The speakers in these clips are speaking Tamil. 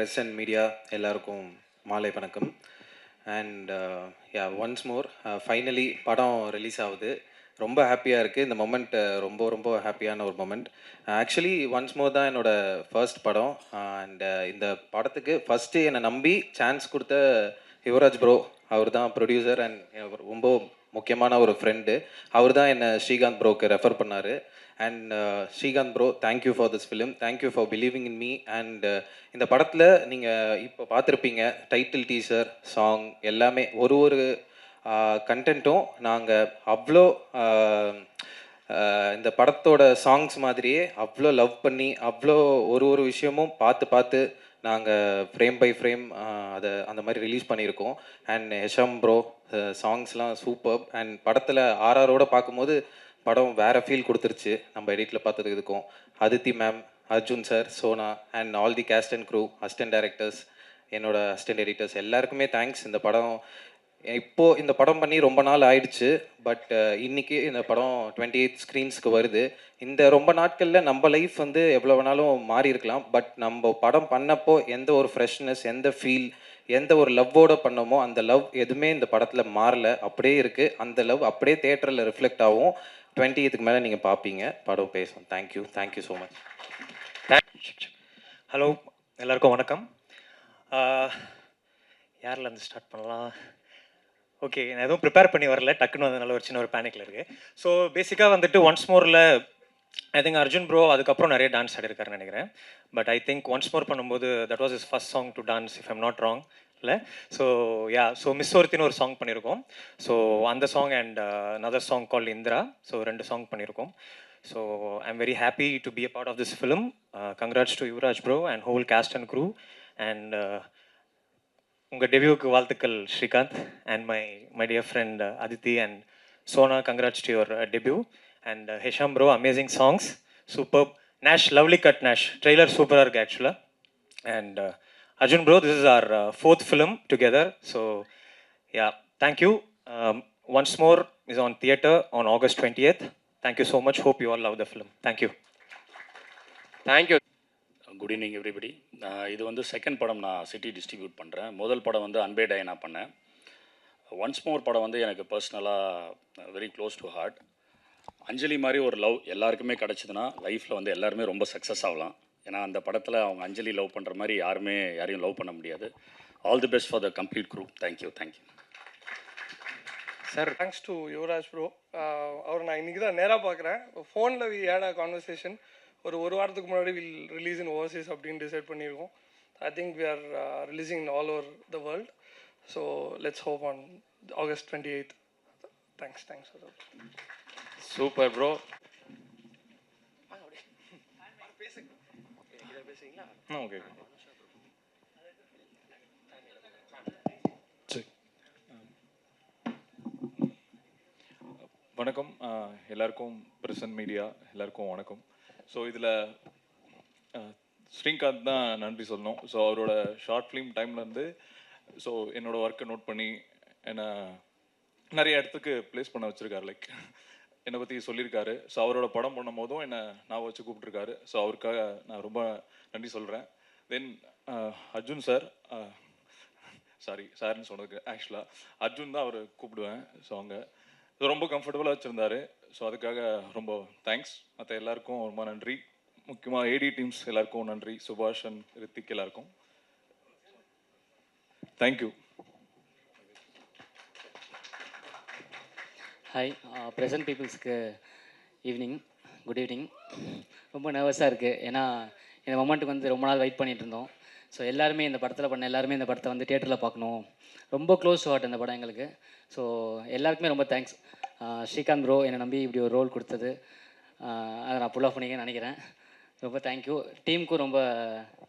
ப்ரெஸ் அண்ட் மீடியா எல்லாருக்கும் மாலை வணக்கம். அண்ட் ஒன்ஸ் மோர் ஃபைனலி படம் ரிலீஸ் ஆகுது. ரொம்ப ஹாப்பியாக இருக்குது. இந்த மொமெண்ட் ரொம்ப ரொம்ப ஹாப்பியான ஒரு மொமெண்ட். ஆக்சுவலி ஒன்ஸ் மோர் தான் என்னோடய ஃபர்ஸ்ட் படம். அண்ட் இந்த படத்துக்கு ஃபஸ்ட்டு என்னை நம்பி சான்ஸ் கொடுத்த யுவராஜ் ப்ரோ, அவர் தான் ப்ரொடியூசர் அண்ட் ரொம்ப முக்கியமான ஒரு ஃப்ரெண்டு. அவர் தான் என்னை ஸ்ரீகாந்த் ப்ரோக்கு ரெஃபர் பண்ணார். And Srikanth bro, thank you for this film, thank you for believing in me. And இந்த படத்தில் நீங்கள் இப்போ பார்த்துருப்பீங்க, டைட்டில் டீசர், சாங் எல்லாமே ஒரு ஒரு கண்டென்ட்டும் நாங்கள் அவ்வளோ இந்த படத்தோட சாங்ஸ் மாதிரியே அவ்வளோ லவ் பண்ணி அவ்வளோ ஒரு ஒரு விஷயமும் பார்த்து பார்த்து நாங்கள் ஃப்ரேம் பை ஃப்ரேம் அதை அந்த மாதிரி ரிலீஸ் பண்ணியிருக்கோம். அண்ட் ஹெஷம் ப்ரோ சாங்ஸ்லாம் சூப்பர். அண்ட் படத்தில் ஆர்ஆரோடு பார்க்கும்போது படம் வேறு ஃபீல் கொடுத்துருச்சு. நம்ம எடிட்டில் பார்த்ததுக்கு இதுக்கும் Aditi ma'am, Arjun sir, Sona and all the cast and crew, assistant directors, என்னோட அசிஸ்டன்ட் எடிட்டர்ஸ் எல்லாருக்குமே தேங்க்ஸ். இப்போது இந்த படம் பண்ணி ரொம்ப நாள் ஆயிடுச்சு. பட் இன்றைக்கி இந்த படம் 28 ஸ்க்ரீன்ஸ்க்கு வருது. இந்த ரொம்ப நாட்களில் நம்ம லைஃப் வந்து எவ்வளோ வேணாலும் மாறி இருக்கலாம். பட் நம்ம படம் பண்ணப்போ எந்த ஒரு ஃப்ரெஷ்னஸ், எந்த ஃபீல், எந்த ஒரு லவ்வோடு பண்ணோமோ அந்த லவ் எதுவுமே இந்த படத்தில் மாறலை, அப்படியே இருக்குது. அந்த லவ் அப்படியே தேட்டரில் ரிஃப்ளெக்ட் ஆகும். 28க்கு மேலே நீங்கள் பார்ப்பீங்க, படம் பேசும். Thank you, thank you so much. Hello, எல்லாருக்கும் வணக்கம். யாரில் ஸ்டார்ட் பண்ணலாம்? ஓகே, நான் எதுவும் ப்ரிப்பேர் பண்ணி வரல, டக்குன்னு வந்ததுனால ஒரு சின்ன ஒரு பேனிக்கில் இருக்குது. ஸோ பேசிக்காக வந்துட்டு ஒன்ஸ் மோரில் ஐ திங்க் அர்ஜுன் ப்ரோ அதுக்கப்புறம் நிறைய டான்ஸ் ஆடிருக்காருன்னு நினைக்கிறேன். But I think once more பண்ணும்போது that was is first song to dance, if I'm not wrong இல்லை. ஸோ மிஸ் ஒருத்தின்னு ஒரு சாங் பண்ணியிருக்கோம். ஸோ அந்த song and another song call Indira. So 2 song பண்ணியிருக்கோம். So I'm very happy to be a part of this film. Congrats to Yuvaraj bro and whole cast and crew. And உங்கள் டெபியூக்கு வாழ்த்துக்கள் Srikanth. And my dear friend Aditi and Sona, congrats to your debut. And Hesham bro, amazing songs, super. Nash, lovely cut Nash, trailer சூப்பராக இருக்குது ஆக்சுவலாக. And Arjun bro, this is our 4th film together. So yeah, thank you. Once more is on theatre on August 20th. Thank you so much. Hope you all love the film. Thank you. Thank you. Good evening everybody. இது வந்து செகண்ட் படம் நான் சிட்டி டிஸ்ட்ரிபியூட் பண்ணுறேன். முதல் படம் வந்து அன்பே டயனா பண்ணேன். ஒன்ஸ் மோர் படம் வந்து எனக்கு பர்சனலாக வெரி க்ளோஸ் டு ஹார்ட். அஞ்சலி மாதிரி ஒரு லவ் எல்லாருக்குமே கிடச்சிதுன்னா லைஃப்பில் வந்து எல்லாருமே ரொம்ப சக்ஸஸ் ஆகலாம். ஏன்னா அந்த படத்தில் அவங்க அஞ்சலி லவ் பண்ணுற மாதிரி யாரையும் லவ் பண்ண முடியாது. All the best for the complete group. Thank you. Sir, thanks to Yuvaraj bro. அவர் நான் இன்றைக்கி தான் நேராக பார்க்குறேன். ஃபோனில் வி ஹேட் அ கான்வர்சேஷன். ஒரு வாரத்துக்கு முன்னாடி வில் ரிலீஸ் இன் ஓவர்சீஸ் அப்படின்னு டிசைட் பண்ணியிருக்கோம். I think we are releasing in all over the world. So let's hope on August 28th. Thanks. Super bro. Okay, வணக்கம் எல்லாருக்கும், ப்ரெஸ் அண்ட் மீடியா எல்லாருக்கும் வணக்கம். ஸோ இதில் ஸ்ரீகாந்த் தான் நன்றி சொல்லணும். ஸோ அவரோட ஷார்ட் ஃபிலிம் டைம்லேருந்து ஸோ என்னோடய ஒர்க்கை நோட் பண்ணி என்னை நிறைய இடத்துக்கு ப்ளேஸ் பண்ண வச்சுருக்காரு. லைக் என்னை பற்றி சொல்லியிருக்காரு. ஸோ அவரோட படம் பண்ணும் போதும் என்னை நான் வச்சு கூப்பிட்ருக்காரு. ஸோ அவருக்காக நான் ரொம்ப நன்றி சொல்கிறேன். தென் அர்ஜுன் சார், சார்னு சொன்னதுக்கு ஆக்சுவலாக அர்ஜுன் தான் அவர் கூப்பிடுவேன். ஸோ அங்கே ரொம்ப கம்ஃபர்டபுளாக வச்சுருந்தாரு. ஸோ அதுக்காக ரொம்ப தேங்க்ஸ். மற்ற எல்லாருக்கும் ரொம்ப நன்றி. முக்கியமாக ஏடி டீம்ஸ் எல்லாருக்கும் நன்றி. சுபாஷ் அண்ட் ரித்திக் எல்லாருக்கும் தேங்க்யூ. ஹாய், ப்ரெசன்ட் பீப்புள்ஸ்க்கு ஈவினிங், குட் ஈவினிங். ரொம்ப நர்வஸாக இருக்குது. ஏன்னா இந்த மொமெண்ட்டுக்கு வந்து ரொம்ப நாள் வெயிட் பண்ணிகிட்டு இருந்தோம். ஸோ எல்லாருமே இந்த படத்தில் பண்ண எல்லாருமே இந்த படத்தை வந்து தியேட்டரில் பார்க்கணும். ரொம்ப க்ளோஸ் டு ஹார்ட் இந்த படம் எங்களுக்கு. ஸோ எல்லாருக்குமே ரொம்ப தேங்க்ஸ். ஸ்ரீகாந்த் ப்ரோ என்னை நம்பி இப்படி ஒரு ரோல் கொடுத்தது, அதை நான் புல் ஆஃப் பண்ணிக்கன்னு நினைக்கிறேன். ரொம்ப தேங்க்யூ. டீமுக்கும் ரொம்ப,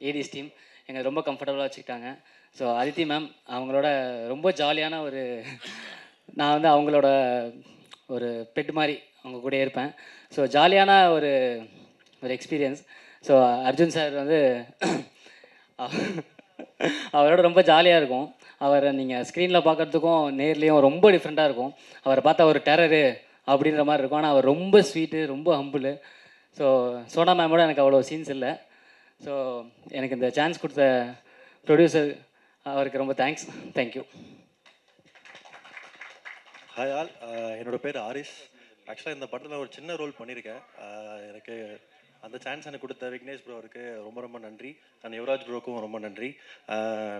ஏடிஎஸ் டீம் எங்களை ரொம்ப கம்ஃபர்டபுளாக வச்சுக்கிட்டாங்க. ஸோ அதித்தி மேம், அவங்களோட ரொம்ப ஜாலியான நான் வந்து அவங்களோட ஒரு பெட் மாதிரி அவங்க கூட இருப்பேன். ஸோ ஜாலியான ஒரு எக்ஸ்பீரியன்ஸ். ஸோ அர்ஜுன் சார் வந்து அவரோட ரொம்ப ஜாலியாக இருக்கும். அவரை நீங்கள் ஸ்க்ரீனில் பார்க்குறதுக்கும் நேர்லேயும் ரொம்ப டிஃப்ரெண்ட்டாக இருக்கும். அவரை பார்த்தா ஒரு டெரரு அப்படின்ற மாதிரி இருக்கும். ஆனால் அவர் ரொம்ப ஸ்வீட்டு, ரொம்ப ஹம்பிள். ஸோ சோனா மேமோட எனக்கு அவ்வளோ சீன்ஸ் இல்லை. ஸோ எனக்கு இந்த சான்ஸ் கொடுத்த ப்ரொடியூசர் அவருக்கு ரொம்ப தேங்க்ஸ். தேங்க்யூ. ஹாய் ஆல், என்னோட பேர் ஆரிஸ். ஆக்சுவலாக இந்த படத்தில் ஒரு சின்ன ரோல் பண்ணியிருக்கேன். எனக்கு அந்த சான்ஸ் எனக்கு கொடுத்த விக்னேஷ் ப்ரோ அவருக்கு ரொம்ப ரொம்ப நன்றி. அண்ட் யுவராஜ் ப்ரோக்கும் ரொம்ப நன்றி.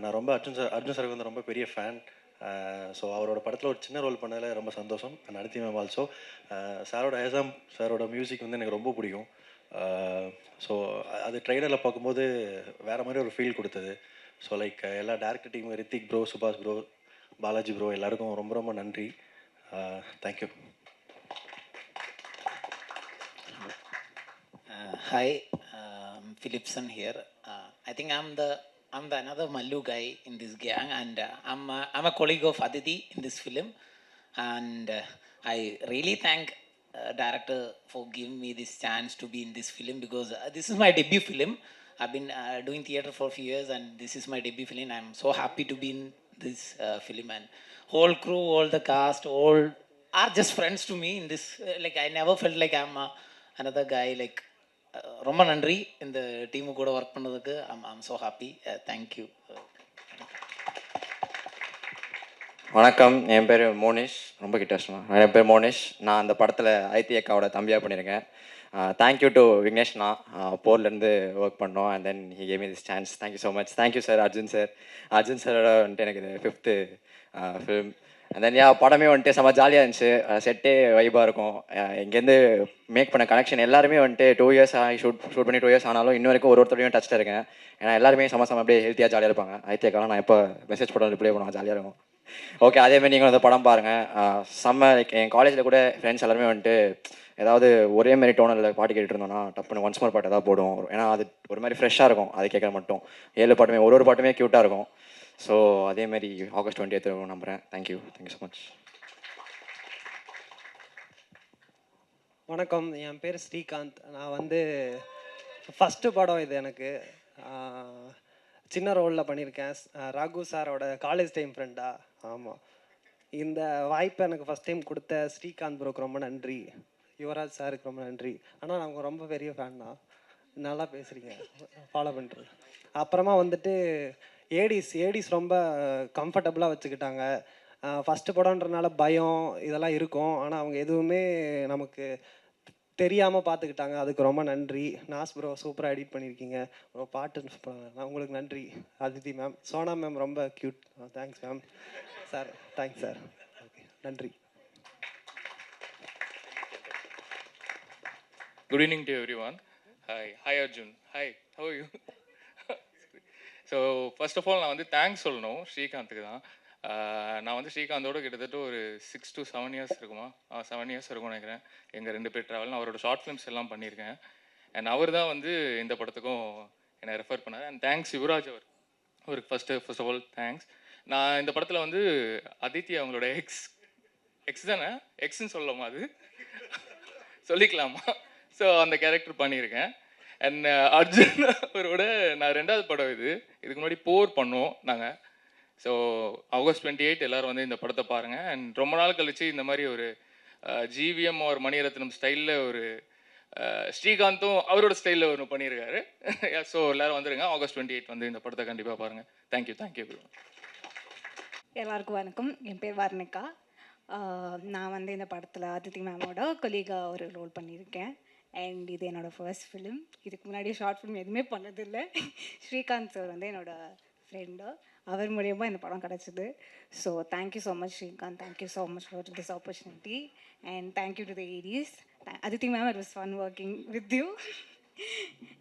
நான் ரொம்ப அர்ஜுன் சாருக்கு வந்து ரொம்ப பெரிய ஃபேன். ஸோ அவரோட படத்தில் ஒரு சின்ன ரோல் பண்ணதில் ரொம்ப சந்தோஷம். அண்ட் அடுத்த மேம் ஆல்சோ சாரோட ஏசாம் சாரோட மியூசிக் வந்து எனக்கு ரொம்ப பிடிக்கும். ஸோ அது ட்ரெய்லரில் பார்க்கும்போது வேறு மாதிரி ஒரு ஃபீல் கொடுத்தது. ஸோ லைக் எல்லா டேரக்டர் டீம், ரித்திக் ப்ரோ, சுபாஷ் ப்ரோ, பாலாஜி ப்ரோ எல்லாருக்கும் ரொம்ப ரொம்ப நன்றி. Thank you. Hi, Philipson here. I think I'm the another Mallu guy in this gang, and I'm a colleague of Aditi in this film, and I really thank director for giving me this chance to be in this film, because this is my debut film. I've been doing theater for a few years, and this is my debut film. I'm so happy to be in this film, and whole crew, all the cast, all are just friends to me in this. Like I never felt like I'm another guy. Like ரொம்ப நன்றி இந்த டீமு கூட ஒர்க் பண்ணதுக்கு. I'm so happy. தேங்க்யூ. வணக்கம், என் பேர் மோனிஷ். ரொம்ப கிட்டமா, என் பேர் மோனிஷ். நான் அந்த படத்தில் ஐத்தி அக்காவோட தம்பியாக பண்ணியிருக்கேன். தேங்க்யூ டு விக்னேஷ்னா, போர்லேருந்து ஒர்க் பண்ணோம். And then he gave me this chance. Thank you so much. Thank you sir. Arjun சாரோட வந்துட்டு எனக்கு இது 5th ஃபிலிம். அண்ட் தென் படமே வந்துட்டு செம்ம ஜாலியாக இருந்துச்சு. செட்டே வைபாக இருக்கும். இங்கேருந்து மேக் பண்ண கனெக்ஷன் எல்லாருமே வந்துட்டு 2 years ஆகி ஷூட் பண்ணி 2 years ஆனாலும் இன்ன வரைக்கும் ஒருத்தரையும் டச்சில் இருக்கேன். ஏன்னா எல்லாருமே செம்ம அப்படியே ஹெல்த்தியாக ஜாலியாக இருப்பாங்க. ஐத்தியக்காலாம் நான் எப்போ மெசேஜ் போட ரிப்ளை பண்ணுவேன், ஜாலியாக இருக்கும். ஓகே, அதேமாதிரி நீங்கள் அந்த படம் பாருங்கள். செம்ம லைக் என் காலேஜில் கூட ஃப்ரெண்ட்ஸ் எல்லாருமே வந்துட்டு ஏதாவது ஒரே மாதிரி டோனில் பாட்டு கேட்டுட்டு இருந்தோன்னா டப்புன்னு ஒன்ஸ் மோர் பாட்டு ஏதாவது போடுவோம். ஏன்னா அது ஒரு மாதிரி ஃப்ரெஷ்ஷாக இருக்கும். அது கேட்க மட்டும் 7 பாட்டுமே ஒரு பாட்டுமே க்யூட்டாக இருக்கும். ஸோ அதேமாதிரி August 20th நம்புகிறேன். Thank you so much. வணக்கம், என் பேர் ஸ்ரீகாந்த். நான் வந்து ஃபஸ்ட்டு படம் இது எனக்கு. சின்ன ரோலில் பண்ணியிருக்கேன். ராகு சாரோட காலேஜ் டைம் ஃப்ரெண்டா. ஆமாம், இந்த வாய்ப்பை எனக்கு ஃபஸ்ட் டைம் கொடுத்த ஸ்ரீகாந்த் ப்ரோக்கு ரொம்ப நன்றி. யுவராஜ் சாருக்கு ரொம்ப நன்றி. ஆனால் நாங்கள் ரொம்ப பெரிய ஃபேன் தான். நல்லா பேசுகிறீங்க, ஃபாலோ பண்ணுறது. அப்புறமா வந்துட்டு ஏடிஸ் ரொம்ப கம்ஃபர்டபுளாக வச்சுக்கிட்டாங்க. ஃபஸ்ட்டு படம்ன்றனால பயம் இதெல்லாம் இருக்கும். ஆனால் அவங்க எதுவுமே நமக்கு தெரியாமல் பார்த்துக்கிட்டாங்க. அதுக்கு ரொம்ப நன்றி. நாஸ் ப்ரோ சூப்பராக எடிட் பண்ணியிருக்கீங்க. பாட்டு உங்களுக்கு நன்றி. அதித்தி மேம், சோனா மேம் ரொம்ப cute. Thanks ma'am. Sir thanks sir. Okay, நன்றி. Good evening to everyone. Hi Arjun. Hi, how are you? So first of all நான் வந்து தேங்க்ஸ் சொல்லணும் ஸ்ரீகாந்துக்கு தான். நான் வந்து ஸ்ரீகாந்தோட கிட்டத்தட்ட ஒரு 6 to 7 years இருக்குமா, 7 years இருக்கும்னு நினைக்கிறேன். எங்கள் 2 பேர் ட்ராவல். நான் அவரோட ஷார்ட் ஃபிலிம்ஸ் எல்லாம் பண்ணியிருக்கேன். அண்ட் அவர் தான் வந்து இந்த படத்துக்கும் என்னை ரெஃபர் பண்ணார். அண்ட் தேங்க்ஸ் யுவராஜ் அவருக்கு ஃபர்ஸ்ட் ஆஃப் ஆல் தேங்க்ஸ். நான் இந்த படத்தில் வந்து அதித்தி அவங்களோட எக்ஸ் தானே, எக்ஸ்ன்னு சொல்லலாமா, அது சொல்லிக்கலாமா? ஸோ அந்த கேரக்டர் பண்ணியிருக்கேன். அண்ட் அர்ஜுன் அவரோட நான் 2வது படம் இதுக்கு முன்னாடி போர் பண்ணோம் நாங்கள். ஸோ August 28 எல்லோரும் வந்து இந்த படத்தை பாருங்கள். அண்ட் ரொம்ப நாள் கழித்து இந்த மாதிரி ஒரு ஜிவிஎம் ஒரு மணிரத்னம் ஸ்டைலில் ஒரு ஸ்ரீகாந்தும் அவரோட ஸ்டைலில் ஒன்று பண்ணியிருக்காரு. ஸோ எல்லோரும் வந்துடுங்க. August 28 வந்து இந்த படத்தை கண்டிப்பாக பாருங்கள். தேங்க்யூ. எல்லாருக்கும் வணக்கம். என் பேர் வர்ணிகா. நான் வந்து இந்த படத்தில் அதித்தி மேமோட கொலீகாக ஒரு ரோல் பண்ணியிருக்கேன். அண்ட் இது என்னோடய ஃபர்ஸ்ட் ஃபிலிம். இதுக்கு முன்னாடி ஷார்ட் ஃபிலிம் எதுவுமே பண்ணதில்லை. ஸ்ரீகாந்த் சார் வந்து என்னோடய ஃப்ரெண்டு. அவர் மூலியமாக இந்த படம் கிடச்சிது. So thank you so much Srikanth. Thank you so much for this opportunity. And thank you to the Aedes. Aditi ma'am, it was fun working with you.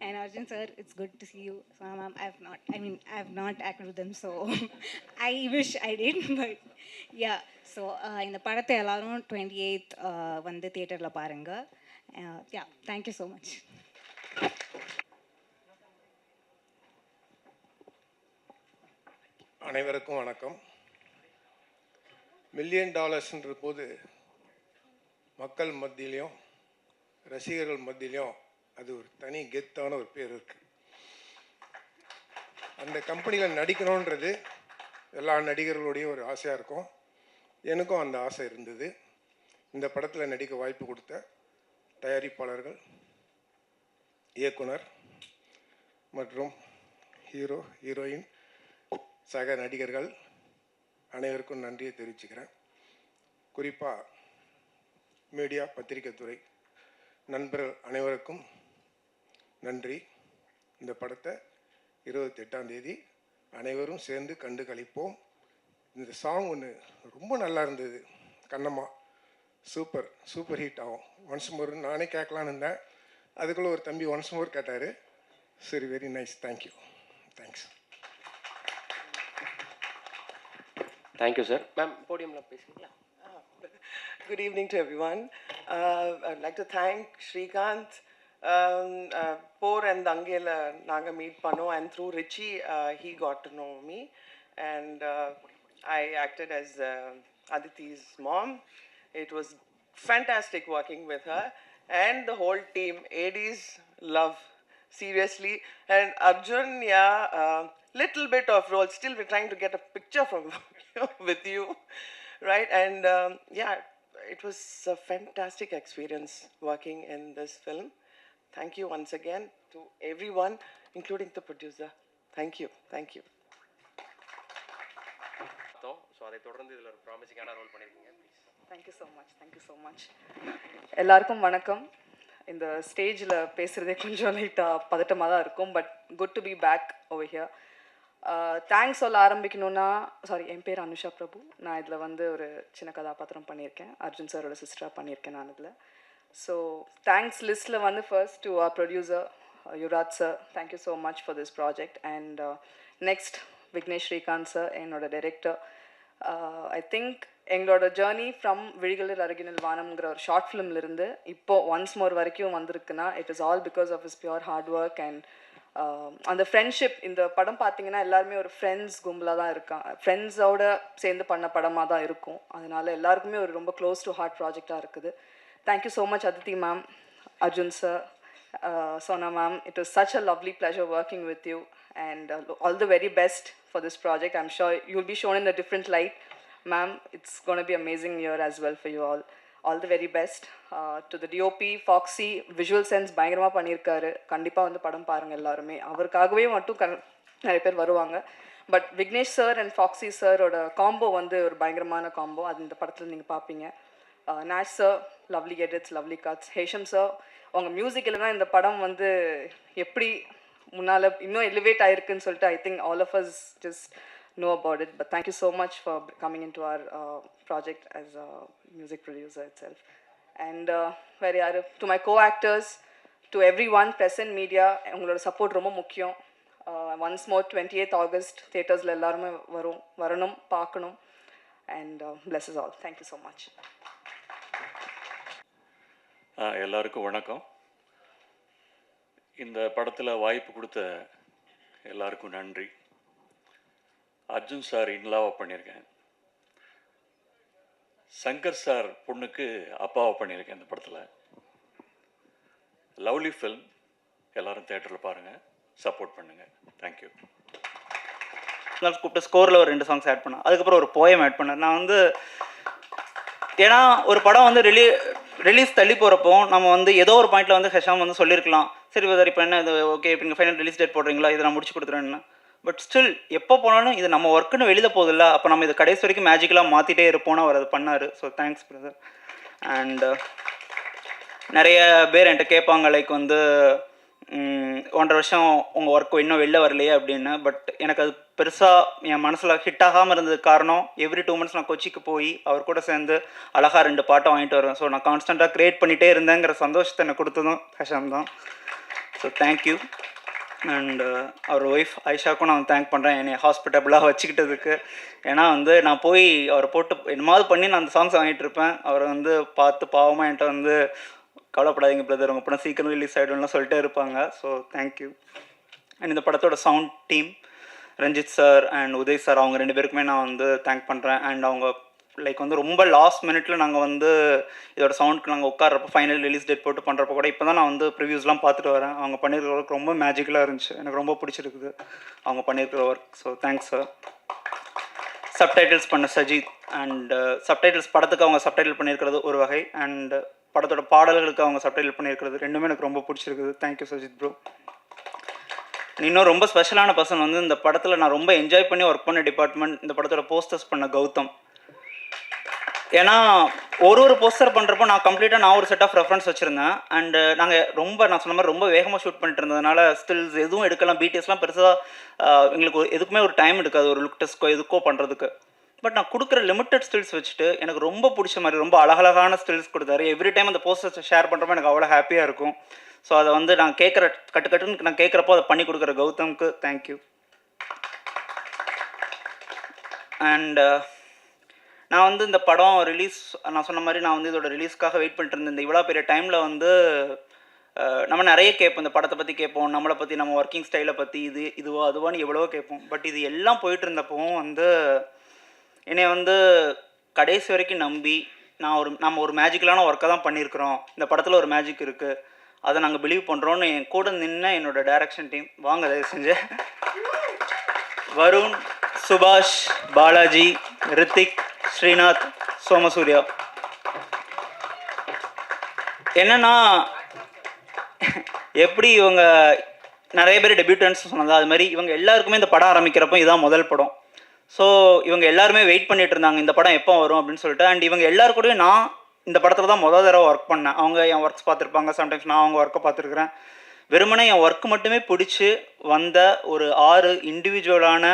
And Arjun sir, it's good to see you. So ma'am, I have not acted with them, so I wish I did, but yeah. So இந்த படத்தை எல்லாரும் 28th வந்து தியேட்டரில் பாருங்கள். Yeah, thank you so much. அனைவருக்கும் வணக்கம். $1 million போது மக்கள் மத்தியிலையும் ரசிகர்கள் மத்தியிலையும் அது ஒரு தனி கெத்தான ஒரு பேர் இருக்குது. அந்த கம்பெனியில் நடிக்கணுன்றது எல்லா நடிகர்களுடைய ஒரு ஆசையாக இருக்கும். எனக்கும் அந்த ஆசை இருந்தது. இந்த படத்தில் நடிக்க வாய்ப்பு கொடுத்த தயாரிப்பாளர்கள், இயக்குனர் மற்றும் ஹீரோயின் சக நடிகர்கள் அனைவருக்கும் நன்றியை தெரிவிச்சுக்கிறேன். குறிப்பாக மீடியா பத்திரிகை துறை நண்பர்கள் அனைவருக்கும் நன்றி. இந்த படத்தை 28ஆம் தேதி அனைவரும் சேர்ந்து கண்டு கழிப்போம். இந்த சாங் ஒன்று ரொம்ப நல்லா இருந்தது, கண்ணம்மா. சூப்பர் ஹிட் ஆகும். ஒன்ஸ் மோர் நானே கேட்கலான்னு இருந்தேன், அதுக்குள்ளே ஒரு தம்பி ஒன்ஸ் மோர் கேட்டார். சரி, very nice, thank you. Thanks. Thank you sir. Ma'am போடியமில் பேசுங்களா? Good evening to everyone. I'd like to thank Srikanth. Por and Dangela naga meet pano, and through Richie he got to know me, and I acted as Aditi's mom. It was fantastic working with her and the whole team. AD's love, seriously. And Arjun, yeah, little bit of role. Still we're trying to get a picture from with you, right? And yeah, it was a fantastic experience working in this film. Thank you once again to everyone, including the producer. Thank you. Thank you. So அதை தொடர்ந்து இதில் ஒரு ப்ராமிசிங்கான ரோல் பண்ணியிருக்கீங்க. Thank you so much. Thank you so much. எல்லாருக்கும் வணக்கம். இந்த ஸ்டேஜில் பேசுகிறதே கொஞ்சம் லைட்டாக பதட்டமாக தான் இருக்கும், but good to be back over here. Thanks சொல்ல ஆரம்பிக்கணுன்னா, என் பேர் அனுஷா பிரபு. நான் இதில் வந்து ஒரு சின்ன கதாபாத்திரம் பண்ணியிருக்கேன். அர்ஜுன் சாரோட சிஸ்டராக பண்ணியிருக்கேன் நான் இதில். ஸோ தேங்க்ஸ் லிஸ்ட்டில் வந்து first to our producer Yuvaraj sir, thank you so much for this project. And next Vignesh Srikanth sir, என்னோட டைரக்டர். ஐ திங்க் எங்களோட ஜேர்னி ஃப்ரம் விழிகளில் அருகினில் வானம்ங்கிற ஒரு ஷார்ட் ஃபிலிம்லேருந்து இப்போது ஒன்ஸ் மோர் வரைக்கும் வந்திருக்குன்னா it is all because of is pure hard work and அந்த ஃப்ரெண்ட்ஷிப். இந்த படம் பார்த்தீங்கன்னா எல்லாருமே ஒரு ஃப்ரெண்ட்ஸ் கும்பலாக தான் இருக்காங்க, ஃப்ரெண்ட்ஸோட சேர்ந்து பண்ண படமாக தான் இருக்கும். அதனால எல்லாருக்குமே ஒரு ரொம்ப க்ளோஸ் டு ஹார்ட் ப்ராஜெக்டாக இருக்குது. Thank you so much Aditi ma'am, Arjun sir, Sona ma'am. It was such a lovely pleasure working with you, and all the very best for this project. I'm sure you'll be shown in a different light. Ma'am, it's going to be amazing year as well for you all. All the very best. To the DOP, Foxy, visual sense பயங்கரமாக பண்ணியிருக்காரு. கண்டிப்பாக வந்து படம் பாருங்கள் எல்லாருமே. அவருக்காகவே மட்டும் நிறைய பேர் வருவாங்க. But Vignesh sir and Foxy சாரோட காம்போ வந்து ஒரு பயங்கரமான காம்போ. அது இந்த படத்தில் நீங்கள் பார்ப்பீங்க. Nash sir, lovely edits, lovely cuts. Hesham sir, உங்கள் மியூசிக் இல்லைனா இந்த படம் வந்து எப்படி முன்னால் இன்னும் எலிவேட் ஆகிருக்குன்னு சொல்லிட்டு I think all of us just know about it. But thank you so much for coming into our project as a music producer itself. And very to my co-actors, to everyone, press and media, உங்களோட சப்போர்ட் ரொம்ப முக்கியம். Once more 28th August theaters எல்லாருமே வரணும் பார்க்கணும். And bless us all. Thank you so much. எல்லாருக்கும் வணக்கம். இந்த படத்தில் வாய்ப்பு கொடுத்த எல்லாருக்கும் நன்றி. அர்ஜுன் சார் இன்லாவை பண்ணியிருக்கேன். சங்கர் சார் பொண்ணுக்கு அப்பாவை பண்ணியிருக்கேன் இந்த படத்தில். லவ்லி ஃபில்ம், எல்லோரும் தேட்டரில் பாருங்கள், சப்போர்ட் பண்ணுங்கள். தேங்க்யூ. கூப்பிட்டு ஸ்கோரில் ஒரு 2 சாங்ஸ் ஆட் பண்ணேன், அதுக்கப்புறம் ஒரு போயம் ஆட் பண்ணேன். நான் வந்து ஏன்னா ஒரு படம் வந்து ரிலீஸ் தள்ளி போகிறப்போ நம்ம வந்து ஏதோ ஒரு பாயிண்டில் வந்து ஹெஷாம் வந்து சொல்லியிருக்கலாம், சரி சார் இப்போ என்ன இது ஓகே இப்போ நீங்கள் ஃபைனல் ரிலீஸ் டேட் போடுறீங்களா, இதை நான் முடிச்சு கொடுத்துறேன்னு. பட் ஸ்டில் எப்போ போனாலும் இது நம்ம ஒர்க்குன்னு வெளியில் போகுதில்ல, அப்போ நம்ம இதை கடைசி வரைக்கும் மேஜிக்கலாக மாற்றிட்டே இருப்போம்னு அவர் அதை பண்ணார். So thanks brother. அண்ட் நிறைய பேர் என்கிட்ட கேட்பாங்க லைக் வந்து 1.5 வருஷம் உங்கள் ஒர்க்கு இன்னும் வெளில வரலையே அப்படின்னு. பட் எனக்கு அது பெருசாக என் மனசில் ஹிட் ஆகாமல் இருந்ததுக்கு காரணம் எவ்ரி 2 months நான் கொச்சிக்கு போய் அவர் கூட சேர்ந்து அழகாக 2 பாட்டை வாங்கிட்டு வருவேன். ஸோ நான் கான்ஸ்டண்ட்டாக க்ரியேட் பண்ணிகிட்டே இருந்தேங்கிற சந்தோஷத்தை எனக்கு கொடுத்ததும் ஹஷாம் தான். So thank you. அண்ட் அவர் ஒய்ஃப் ஐஷாவுக்கும் நான் தேங்க் பண்ணுறேன் என்னை ஹாஸ்பிட்டபிளாக வச்சுக்கிட்டதுக்கு. ஏன்னா வந்து நான் போய் அவரை போட்டு என்னமாவது பண்ணி நான் அந்த சாங்ஸ் வாங்கிட்டு இருப்பேன். அவரை வந்து பார்த்து பாவமாக என்கிட்ட வந்து கவலைப்படாதீங்க பிரதர், உங்கள் படம் சீக்கிரம் ரிலீஸ் ஆகிடும்லாம் சொல்லிட்டே இருப்பாங்க. So thank you. அண்ட் இந்த படத்தோட sound team Ranjith sir and Uday sir, அவங்க 2 பேருக்குமே நான் வந்து தேங்க் பண்ணுறேன். அண்ட் அவங்க லைக் வந்து ரொம்ப லாஸ்ட் மினிட்ல நாங்கள் வந்து இதோட சவுண்டுக்கு நாங்கள் உட்கார்றப்போ ஃபைனல் ரிலீஸ் டேட் போட்டு பண்ணுறப்போ கூட இப்போ தான் நான் வந்து ப்ரிவ்யூஸ்லாம் பார்த்துட்டு வரேன். அவங்க பண்ணியிருக்கிற ஒர்க் ரொம்ப மேஜிக்கலாக இருந்துச்சு, எனக்கு ரொம்ப பிடிச்சிருக்குது அவங்க பண்ணியிருக்கிற work. So thanks sir. Subtitles பண்ண சஜித் அண்ட் சப்டைட்டில்ஸ் படத்துக்கு அவங்க சப்டைட்டில் பண்ணியிருக்கிறது ஒரு வகை, அண்ட் படத்தோட பாடல்களுக்கு அவங்க சப்டைட்டில் பண்ணியிருக்கிறது 2மே எனக்கு ரொம்ப பிடிச்சிருக்குது. Thank you Sajith bro. இன்னும் ரொம்ப ஸ்பெஷலான பர்சன் வந்து இந்த படத்தில் நான் ரொம்ப என்ஜாய் பண்ணி ஒர்க் பண்ண டிபார்ட்மெண்ட் இந்த படத்தோட போஸ்டர்ஸ் பண்ண கௌதம். ஏன்னா ஒரு போஸ்டர் பண்ணுறப்போ நான் கம்ப்ளீட்டாக நான் ஒரு செட் ஆஃப் ரெஃபரன்ஸ் வச்சுருந்தேன். அண்டு நாங்கள் நான் சொன்ன மாதிரி ரொம்ப வேகமாக ஷூட் பண்ணிட்டு இருந்ததுனால ஸ்டில்ஸ் எதுவும் எடுக்கலாம், பிடிஎஸ்லாம் பெருசாக எங்களுக்கு எதுக்குமே ஒரு டைம் எடுக்காது ஒரு லுக் டெஸ்ட்க்கோ எதுக்கோ பண்ணுறதுக்கு. பட் நான் கொடுக்குற லிமிட்டட் ஸ்டில்ஸ் வச்சுட்டு எனக்கு ரொம்ப பிடிச்ச மாதிரி ரொம்ப அழகழகான ஸ்டில்ஸ் கொடுத்தாரு. எவ்ரி டைம் அந்த போஸ்டர்ஸ் ஷேர் பண்ணுறப்போ எனக்கு அவ்வளோ ஹாப்பியாக இருக்கும். ஸோ அதை வந்து நான் கேட்குற கட்டுன்னு நான் கேட்குறப்போ அதை பண்ணி கொடுக்குற கௌதம்க்கு தேங்க்யூ. அண்ட் நான் வந்து இந்த படம் ரிலீஸ் நான் சொன்ன மாதிரி நான் வந்து இதோட ரிலீஸ்க்காக வெயிட் பண்ணிட்டு இருந்தேன். இந்த இவ்வளோ பெரிய டைமில் வந்து நம்ம நிறைய கேட்போம், இந்த படத்தை பற்றி கேட்போம், நம்மளை பற்றி, நம்ம ஒர்க்கிங் ஸ்டைலை பற்றி, இதுவோ அதுவான்னு எவ்வளவோ கேட்போம். பட் இது எல்லாம் போயிட்டு இருந்தப்பவும் வந்து என்னை வந்து கடைசி வரைக்கும் நம்பி நம்ம ஒரு மேஜிக்கலான ஒர்க்கை தான் பண்ணியிருக்கிறோம், இந்த படத்தில் ஒரு மேஜிக் இருக்குது, அதை நாங்கள் பிலீவ் பண்ணுறோன்னு என் கூட நின்று என்னோட டைரக்ஷன் டீம் வாங்க தயவு செஞ்சு வருண், சுபாஷ், பாலாஜி, ரித்திக், ஸ்ரீநாத், சோமசூர்யா. என்னன்னா எப்படி இவங்க நிறைய பேர் டெபியூட்டன்ஸ் சொன்னதா அது மாதிரி இவங்க எல்லாருக்குமே இந்த படம் ஆரம்பிக்கிறப்போ இதுதான் முதல் படம். ஸோ இவங்க எல்லாருமே வெயிட் பண்ணிட்டு இருந்தாங்க இந்த படம் எப்போ வரும் அப்படின்னு சொல்லிட்டு. அண்ட் இவங்க எல்லாருக்கூடயும் நான் இந்த படத்தில் தான் முதல் தடவை ஒர்க் பண்ணேன். அவங்க என் ஒர்க்ஸ் பார்த்துருப்பாங்க, சம்டைம்ஸ் நான் அவங்க ஒர்க்கை பார்த்துருக்குறேன். வெறுமனே என் ஒர்க்கு மட்டுமே பிடிச்சி வந்த ஒரு 6 இண்டிவிஜுவலான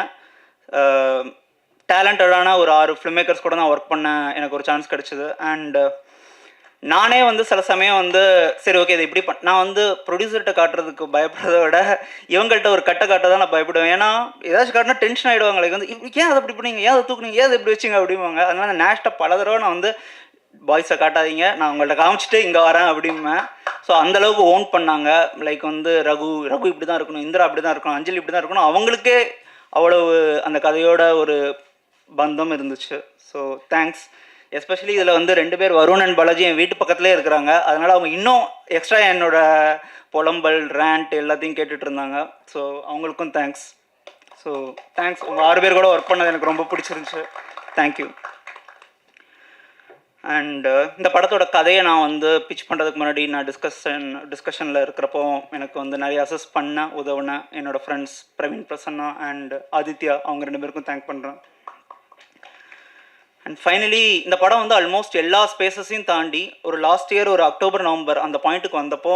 டேலண்டடான ஒரு 6 ஃபிலிம் மேக்கர்ஸ் கூட நான் ஒர்க் பண்ண எனக்கு ஒரு சான்ஸ் கிடச்சிது. அண்ட் நானே வந்து சில சமயம் வந்து சரி ஓகே இது இப்படி நான் வந்து ப்ரொடியூசர்கிட்ட காட்டுறதுக்கு பயப்படுறத விட இவங்கள்ட்ட ஒரு கட்டை காட்ட தான் நான் பயப்படுவேன். ஏன்னா ஏதாச்சும் காட்டினா டென்ஷன் ஆகிடுவாங்க. லைக் வந்து ஏன் அதை இப்படி பண்ணீங்க, ஏன் அதை தூக்குனீங்க, ஏன் அதை இப்படி வச்சிங்க அப்படிம்பாங்க. அதனால நேஷ்டாக பல தடவை நான் வந்து பாய்ஸை காட்டாதீங்க, நான் உங்கள்கிட்ட காமிச்சிட்டு இங்கே வரேன் அப்படிம்பேன். ஸோ அந்தளவுக்கு ஓன் பண்ணாங்க. லைக் வந்து ரகு இப்படி தான் இருக்கணும், இந்திரா அப்படி தான் இருக்கணும், அஞ்சலி இப்படி தான் இருக்கணும். அவங்களுக்கே அவ்வளவு அந்த கதையோட ஒரு பந்தம் இருந்துச்சு. So thanks. எஸ்பெஷலி இதில் வந்து 2 பேர் வருண் அண்ட் பாலாஜி என் வீட்டு பக்கத்துலேயே இருக்கிறாங்க. அதனால் அவங்க இன்னும் எக்ஸ்ட்ரா என்னோட புலம்பல் ரேண்ட் எல்லாத்தையும் கேட்டுட்டு இருந்தாங்க. ஸோ அவங்களுக்கும் தேங்க்ஸ். So thanks. உங்கள் 6 பேர் கூட ஒர்க் பண்ணது எனக்கு ரொம்ப பிடிச்சிருந்துச்சு. தேங்க்யூ. அண்ட் இந்த படத்தோட கதையை நான் வந்து பிச் பண்ணுறதுக்கு முன்னாடி நான் டிஸ்கஷனில் இருக்கிறப்போ எனக்கு வந்து நிறைய அசஸ் பண்ண உதவுன என்னோடய ஃப்ரெண்ட்ஸ் பிரவீன் பிரசன்னா அண்ட் ஆதித்யா, அவங்க 2 பேருக்கும் தேங்க் பண்ணுறேன். அண்ட் ஃபைனலி இந்த படம் வந்து ஆல்மோஸ்ட் எல்லா ஸ்பேசஸையும் தாண்டி ஒரு லாஸ்ட் இயர் ஒரு அக்டோபர் நவம்பர் அந்த பாயிண்ட்டுக்கு வந்தப்போ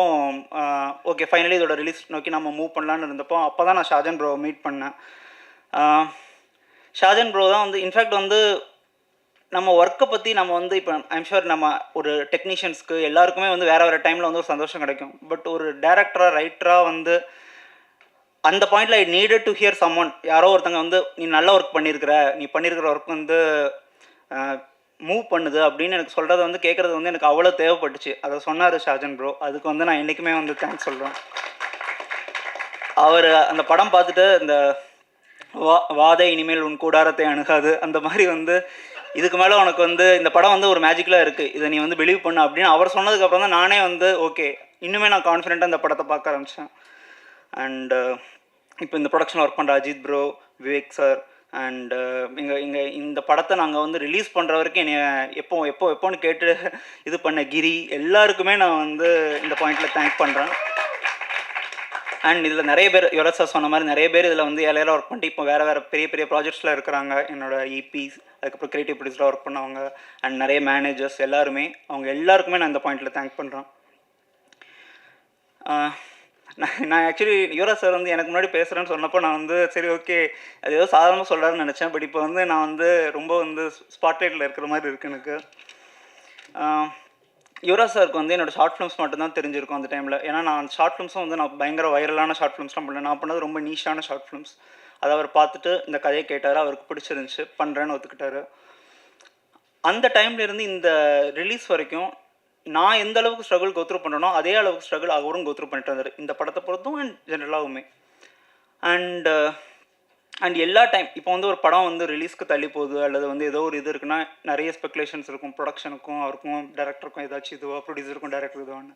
ஓகே ஃபைனலி இதோட ரிலீஸ் நோக்கி நம்ம மூவ் பண்ணலான்னு இருந்தப்போ அப்போ தான் நான் ஷாஜன் ப்ரோவை மீட் பண்ணேன். ஷாஜன் ப்ரோ தான் வந்து இன்ஃபேக்ட் வந்து நம்ம ஒர்க்கை பற்றி நம்ம வந்து இப்போ ஐம் ஷுர் நம்ம ஒரு டெக்னீஷியன்ஸ்க்கு எல்லாருக்குமே வந்து வேறு டைமில் வந்து ஒரு சந்தோஷம் கிடைக்கும். பட் ஒரு டேரக்டராக ரைட்டராக வந்து அந்த பாயிண்டில் I needed to hear someone, யாரோ ஒருத்தங்க வந்து நீ நல்லா ஒர்க் நீ பண்ணியிருக்கிற ஒர்க் வந்து மூவ் பண்ணுது அப்படின்னு எனக்கு சொல்கிறது வந்து கேட்குறது வந்து எனக்கு அவ்வளோ தேவைப்பட்டுச்சு. அதை சொன்னார் ஷாஜன் ப்ரோ. அதுக்கு வந்து நான் என்றைக்குமே வந்து தேங்க்ஸ் சொல்கிறேன். அவர் அந்த படம் பார்த்துட்டு இந்த வாதை இனிமேல் உன் கூடாரத்தை அணுகாது அந்த மாதிரி வந்து இதுக்கு மேலே உனக்கு வந்து இந்த படம் வந்து ஒரு மேஜிக்கலாக இருக்குது, இதை நீ வந்து பிலீவ் பண்ணு அப்படின்னு அவர் சொன்னதுக்கப்புறம் தான் நானே வந்து ஓகே இன்னுமே நான் கான்ஃபிடென்ட்டாக இந்த படத்தை பார்க்க ஆரம்பித்தேன். அண்டு இப்போ இந்த ப்ரொடக்ஷன் ஒர்க் பண்ணுற Ajith bro, Vivek sir and இங்கே இந்த படத்தை நாங்கள் வந்து ரிலீஸ் பண்ணுற வரைக்கும் என்னை எப்போன்னு கேட்டு இது பண்ண கிரி எல்லாருக்குமே நான் வந்து இந்த பாயிண்டில் தேங்க் பண்ணுறேன். அண்ட் இதில் நிறைய பேர் யுவராஜ் சார் சொன்ன மாதிரி நிறைய பேர் இதில் வந்து ஏழையெல்லாம் ஒர்க் பண்ணிட்டு இப்போ வேறு பெரிய ப்ராஜெக்ட்ஸில் இருக்கிறாங்க. என்னோடய இபிஸ் அதுக்கப்புறம் க்ரியேட்டிவ் ப்ரொடியூசராக ஒர்க் பண்ணவங்க அண்ட் நிறைய மேனேஜர்ஸ் எல்லாருமே அவங்க எல்லாருக்குமே நான் இந்த பாயிண்டில் தேங்க் பண்ணுறேன். நான் ஆக்சுவலி யுவராஜ் சார் வந்து எனக்கு முன்னாடி பேசுகிறேன்னு சொன்னப்போ நான் வந்து சரி ஓகே அது ஏதோ சாதாரணமாக சொல்கிறாருன்னு நினச்சேன். பட் இப்போ வந்து நான் வந்து ரொம்ப வந்து ஸ்பாட்லைட்டில் இருக்கிற மாதிரி இருக்குது எனக்கு. யுவராஜ் சாருக்கு வந்து என்னோடய ஷார்ட் ஃபிலிம்ஸ் மட்டும்தான் தெரிஞ்சிருக்கும் அந்த டைமில். ஏன்னா நான் ஷார்ட் ஃபிலிம்ஸும் வந்து நான் பயங்கர வைரலான ஷார்ட் ஃபிலிம்ஸ்லாம் பண்ணேன். நான் பண்ணது ரொம்ப நீஷான ஷார்ட் ஃபிலிம்ஸ். அதை அவர் பார்த்துட்டு இந்த கதையை கேட்டார், அவருக்கு பிடிச்சிருந்துச்சு, பண்ணுறேன்னு ஒத்துக்கிட்டாரு. அந்த டைம்லேருந்து இந்த ரிலீஸ் வரைக்கும் நான் எந்த அளவுக்கு ஸ்ட்ரகிள் கோத்ரூ பண்ணுறனோ அதே அளவுக்கு ஸ்ட்ரகிள் அவரும் கோத்ரூ பண்ணிட்டு வந்தார் இந்த படத்தை பொறுத்தும் அண்ட் ஜென்ரலாகவுமே. அண்ட் எல்லா டைம் இப்போ வந்து ஒரு படம் வந்து ரிலீஸ்க்கு தள்ளி போகுது அல்லது வந்து ஏதோ ஒரு இது இருக்குன்னா நிறைய ஸ்பெகுலேஷன்ஸ் இருக்கும். ப்ரொடக்ஷனுக்கும் அவருக்கும் டேரக்டருக்கும் ஏதாச்சும் இதுவோ, ப்ரொடியூசருக்கும் டேரக்டர் இதுவான்னு.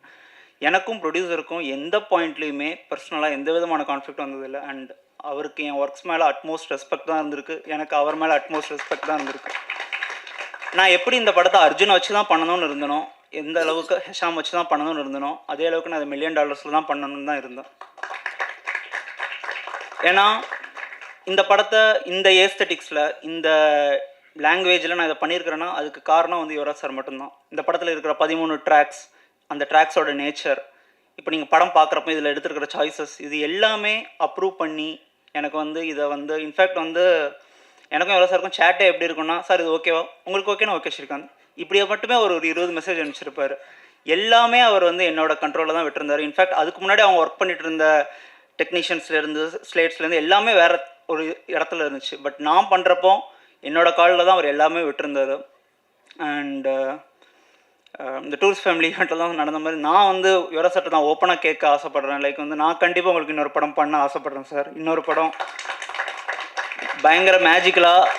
எனக்கும் ப்ரொடியூசருக்கும் எந்த பாயிண்ட்லேயுமே பர்சனலாக எந்த விதமான கான்ஃப்ளிக்ட் வந்ததில்லை. அண்ட் அவருக்கு என் ஒர்க்ஸ் மேலே அட்மோஸ்ட் ரெஸ்பெக்ட் தான் இருந்திருக்கு, எனக்கு அவர் மேலே அட்மோஸ்ட் ரெஸ்பெக்ட் தான் இருந்திருக்கு. நான் எப்படி இந்த படத்தை அர்ஜுனை வச்சு தான் பண்ணணும்னு இருந்தனோ, எந்த அளவுக்கு ஹெஷாம் வச்சு தான் பண்ணணும்னு இருந்தனோ அதே அளவுக்கு நான் அது $1 மில்லியன் தான் பண்ணணும்னு தான் இருந்தேன். ஏன்னா இந்த படத்தை இந்த ஏஸ்தட்டிக்ஸில் இந்த லாங்குவேஜில் நான் இதை பண்ணியிருக்கிறேன்னா அதுக்கு காரணம் வந்து யுவராஜ் சார் மட்டும்தான். இந்த படத்தில் இருக்கிற 13 ட்ராக்ஸ், அந்த ட்ராக்ஸோட நேச்சர், இப்போ நீங்கள் படம் பார்க்குறப்ப இதில் எடுத்துருக்கிற சாய்ஸஸ், இது எல்லாமே அப்ரூவ் பண்ணி எனக்கு வந்து இதை வந்து இன்ஃபேக்ட் வந்து எனக்கும் யுவராஜ் சாருக்கும் சேட்டே எப்படி இருக்குன்னா, சார் இது ஓகேவா, உங்களுக்கு ஓகேனா ஓகே ஸ்ரீகாந்த், இப்படியே மட்டுமே ஒரு 20 மெசேஜ் அனுப்பிச்சிருப்பார். எல்லாமே அவர் வந்து என்னோட கண்ட்ரோலில் தான் விட்டுருந்தார். இன்ஃபேக்ட் அதுக்கு முன்னாடி அவங்க ஒர்க் பண்ணிட்டு இருந்த டெக்னீஷியன்ஸ்லேருந்து ஸ்லேட்ஸ்லேருந்து எல்லாமே வேறு ஒரு இடத்துல இருந்துச்சு. பட் நான் பண்ணுறப்போ என்னோட காலில் தான் அவர் எல்லாமே விட்டுருந்தார். அண்ட் இந்த டூரிஸ்ட் ஃபேமிலி தான் நடந்த மாதிரி நான் வந்து யுவராஜ் சார்ட்ட தான் ஓப்பனாக கேட்க ஆசைப்பட்றேன். லைக் வந்து நான் கண்டிப்பாக உங்களுக்கு இன்னொரு படம் பண்ண ஆசைப்பட்றேன் சார். இன்னொரு படம் பயங்கர மேஜிக்கலாக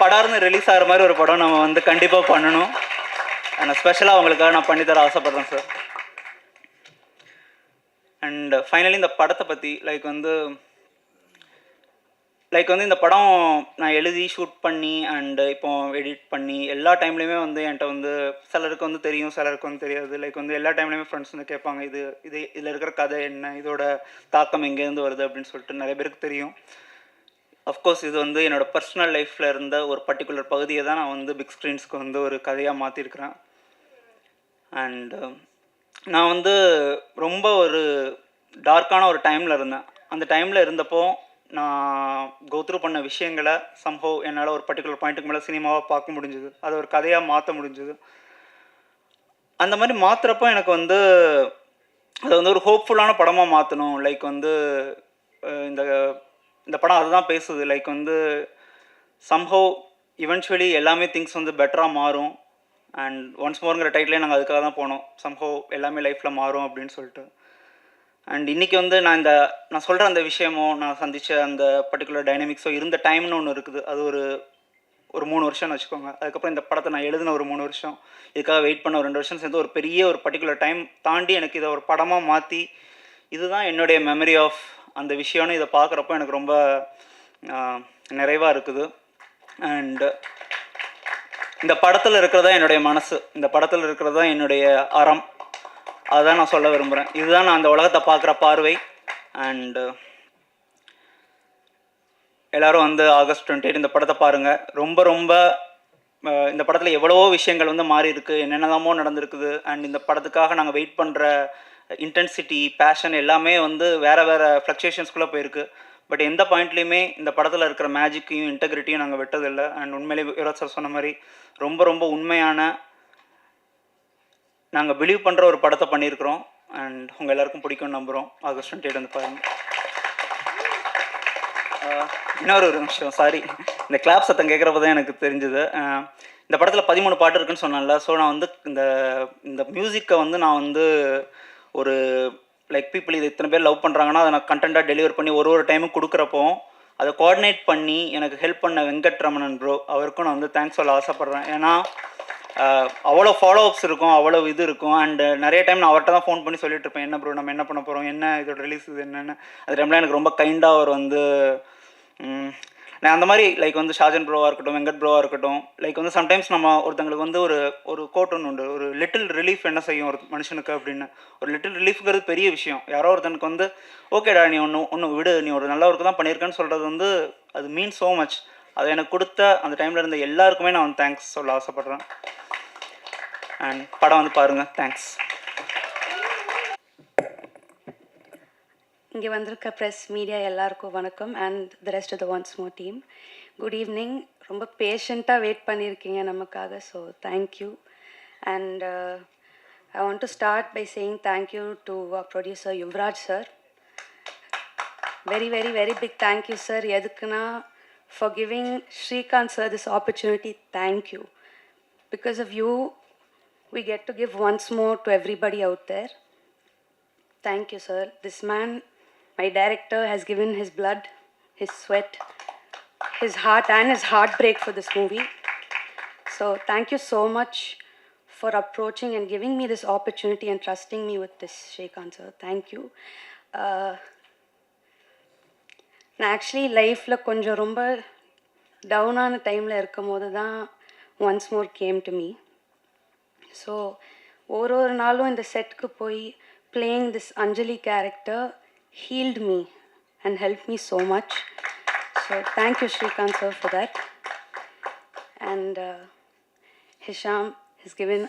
படார்னு ரிலீஸ் ஆகிற மாதிரி ஒரு படம் நம்ம வந்து கண்டிப்பாக பண்ணணும். நான் ஸ்பெஷலாக அவங்களுக்காக நான் பண்ணித்தர ஆசைப்பட்றேன் சார். அண்ட் ஃபைனலி இந்த படத்தை பற்றி லைக் வந்து இந்த படம் நான் எழுதி ஷூட் பண்ணி அண்டு இப்போ எடிட் பண்ணி எல்லா டைம்லேயுமே வந்து என்கிட்ட வந்து சிலருக்கு வந்து தெரியும், சிலருக்கு வந்து தெரியாது. லைக் வந்து எல்லா டைம்லேயுமே ஃப்ரெண்ட்ஸ் வந்து கேட்பாங்க, இதில் இருக்கிற கதை என்ன, இதோட தாக்கம் எங்கேருந்து வருது அப்படின்னு சொல்லிட்டு நிறைய பேருக்கு தெரியும். அஃப்கோர்ஸ் இது வந்து என்னோடய பர்சனல் லைஃப்பில் இருந்த ஒரு பர்டிகுலர் பகுதியை தான் நான் வந்து பிக் ஸ்க்ரீன்ஸ்க்கு வந்து ஒரு கதையாக மாற்றிருக்கிறேன். அண்டு நான் வந்து ரொம்ப ஒரு டார்க்கான ஒரு டைமில் இருந்தேன். அந்த டைமில் இருந்தப்போ நான் கோத்ரூ பண்ண விஷயங்களை சம்ஹவ் என்னால் ஒரு பர்டிகுலர் பாயிண்ட்டுக்கு மேலே சினிமாவாக பார்க்க முடிஞ்சுது, அதை ஒரு கதையாக மாற்ற முடிஞ்சுது. அந்த மாதிரி மாற்றுறப்போ எனக்கு வந்து அதை வந்து ஒரு ஹோப்ஃபுல்லான படமாக மாற்றணும். லைக் வந்து இந்த இந்த படம் அதுதான் பேசுது. லைக் வந்து சம்ஹவ் இவென்ச்சுவலி எல்லாமே திங்ஸ் வந்து பெட்டராக மாறும். அண்ட் ஒன்ஸ் மோருங்கிற டைட்டிலே நாங்கள் அதுக்காக தான் போனோம், சம்ஹவ் எல்லாமே லைஃப்பில் மாறும் அப்படின்னு சொல்லிட்டு. அண்ட் இன்றைக்கி வந்து நான் சொல்கிற அந்த விஷயமோ நான் சந்தித்த அந்த பர்டிகுலர் டைனமிக்ஸோ இருந்த டைம்னு ஒன்று இருக்குது. அது ஒரு 3 வருஷம்னு வச்சுக்கோங்க. அதுக்கப்புறம் இந்த படத்தை நான் எழுதின ஒரு 3 வருஷம், இதுக்காக வெயிட் பண்ண ஒரு 2 வருஷம் சேர்ந்து ஒரு பெரிய ஒரு பர்டிகுலர் டைம் தாண்டி எனக்கு இதை ஒரு படமாக மாற்றி இதுதான் என்னுடைய மெமரி ஆஃப் அந்த விஷயம்னு இதை பார்க்குறப்போ எனக்கு ரொம்ப நிறைவாக இருக்குது. அண்டு இந்த படத்தில் இருக்கிறதா என்னுடைய மனசு, இந்த படத்தில் இருக்கிறதா என்னுடைய அறம், அதுதான் நான் சொல்ல விரும்புகிறேன். இதுதான் நான் அந்த உலகத்தை பார்க்குற பார்வை. அண்டு எல்லோரும் வந்து ஆகஸ்ட் 28 இந்த படத்தை பாருங்கள். ரொம்ப ரொம்ப இந்த படத்தில் எவ்வளவோ விஷயங்கள் வந்து மாறி இருக்குது, என்னென்னலாமோ நடந்திருக்குது. அண்ட் இந்த படத்துக்காக நாங்கள் வெயிட் பண்ணுற இன்டென்சிட்டி, பேஷன் எல்லாமே வந்து வேறு வேறு ஃப்ளக்சுவேஷன்ஸ்குள்ளே போயிருக்கு. பட் எந்த பாயிண்ட்லேயுமே இந்த படத்தில் இருக்கிற மேஜிக்கையும் இன்டெகிரிட்டியும் நாங்கள் விட்டதில்லை. அண்ட் உண்மையிலே யுவராஜ் சார் சொன்ன மாதிரி ரொம்ப ரொம்ப உண்மையான நாங்கள் பிலீவ் பண்ணுற ஒரு படத்தை பண்ணியிருக்கிறோம். அண்ட் உங்கள் எல்லாருக்கும் பிடிக்கும்னு நம்புகிறோம். ஆகஸ்ட் 28 வந்து பாருங்கள். இன்னொரு நிமிஷம், சாரி, இந்த கிளாப் சத்தம் கேட்குறப்ப தான் எனக்கு தெரிஞ்சுது. இந்த படத்தில் 13 பாட்டு இருக்குன்னு சொன்னேன்ல. ஸோ நான் வந்து இந்த மியூசிக்கை வந்து நான் வந்து ஒரு லைக் பீப்புள் இது இத்தனை பேர் லவ் பண்ணுறாங்கன்னா அதை நான் கண்டென்ட்டாக டெலிவர் பண்ணி ஒரு டைமும் கொடுக்குறப்போ அதை கோஆர்டினேட் பண்ணி எனக்கு ஹெல்ப் பண்ண வெங்கட்ரமணன் ப்ரோ, அவருக்கும் நான் வந்து தேங்க்ஸ் சொல்ல ஆசைப்பட்றேன். ஏன்னா அவ்வளோ ஃபாலோஅப்ஸ் இருக்கும், அவ்வளோ இது இருக்கும். அண்டு நிறைய டைம் நான் அவர்கிட்ட தான் ஃபோன் பண்ணி சொல்லிட்டு இருப்பேன், என்ன ப்ரோ நம்ம என்ன பண்ண போகிறோம், என்ன இதோட ரிலீஸ் இது என்னென்னு. அது டைமில் எனக்கு ரொம்ப கைண்டாக அவர் வந்து நான் அந்த மாதிரி லைக் வந்து ஷாஜன் ப்ரோவாக இருக்கட்டும், வெங்கட் ப்ரோவாக இருக்கட்டும், லைக் வந்து சம்டைம்ஸ் நம்ம ஒருத்தங்களுக்கு வந்து ஒரு கோட் ஒன்று உண்டு, ஒரு லிட்டில் ரிலீஃப் என்ன செய்யும் ஒரு மனுஷனுக்கு அப்படின்னு. ஒரு லிட்டில் ரிலீஃப்ங்கிறது பெரிய விஷயம். யாரோ ஒருத்தனுக்கு வந்து ஓகேடா நீ ஒன்று விடு, நீ ஒரு நல்ல ஒர்க்கு தான் பண்ணியிருக்கேன்னு சொல்கிறது வந்து அது மீன்ஸ் ஸோ மச். அதை எனக்கு கொடுத்த அந்த டைமில் இருந்த எல்லாருக்குமே நான் வந்து தேங்க்ஸ் சொல்ல ஆசைப்பட்றேன். அண்ட் படம் வந்து பாருங்கள். தேங்க்ஸ். இங்கே வந்திருக்க ப்ரெஸ் மீடியா எல்லாருக்கும் வணக்கம். And the rest of the once more team, good evening. ரொம்ப பேஷண்ட்டாக வெயிட் பண்ணியிருக்கீங்க நமக்காக, so thank you. And I want to start by saying thank you to producer Yuvaraj sir. Very very very big thank you sir. எதுக்குன்னா for giving Srikanth sir this opportunity. Thank you. Because of you we get to give once more to everybody out there. Thank you, sir. This man, my director, has given his blood, his sweat, his heart and his heartbreak for this movie. So thank you so much for approaching and giving me this opportunity and trusting me with this, Shrikant sir. Thank you. நான் ஆக்சுவலி லைஃப்பில் கொஞ்சம் ரொம்ப டவுனான டைமில் இருக்கும் போது தான் once more came to me. So ஒரு நாளும் இந்த செட்டுக்கு போய் playing this Anjali character healed me and helped me so much. So thank you, Srikanth sir, for that. And Hisham has given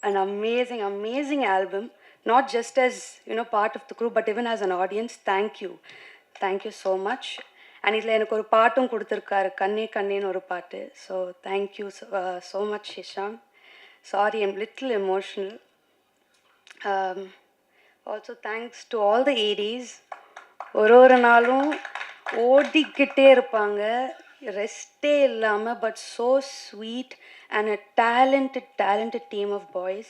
an amazing, amazing album, not just as, you know, part of the crew, but even as an audience. Thank you. Thank you so much. And இதில் எனக்கு ஒரு பாட்டும் கொடுத்துருக்காரு, கண்ணே கண்ணேன்னு ஒரு பாட்டு. So thank you so much, Hisham. Sorry, I'm little emotional. Also thanks to all the ADs. ஒரு நாளும் ஓடிக்கிட்டே இருப்பாங்க, ரெஸ்டே இல்லாமல், but so sweet and a talented team of boys.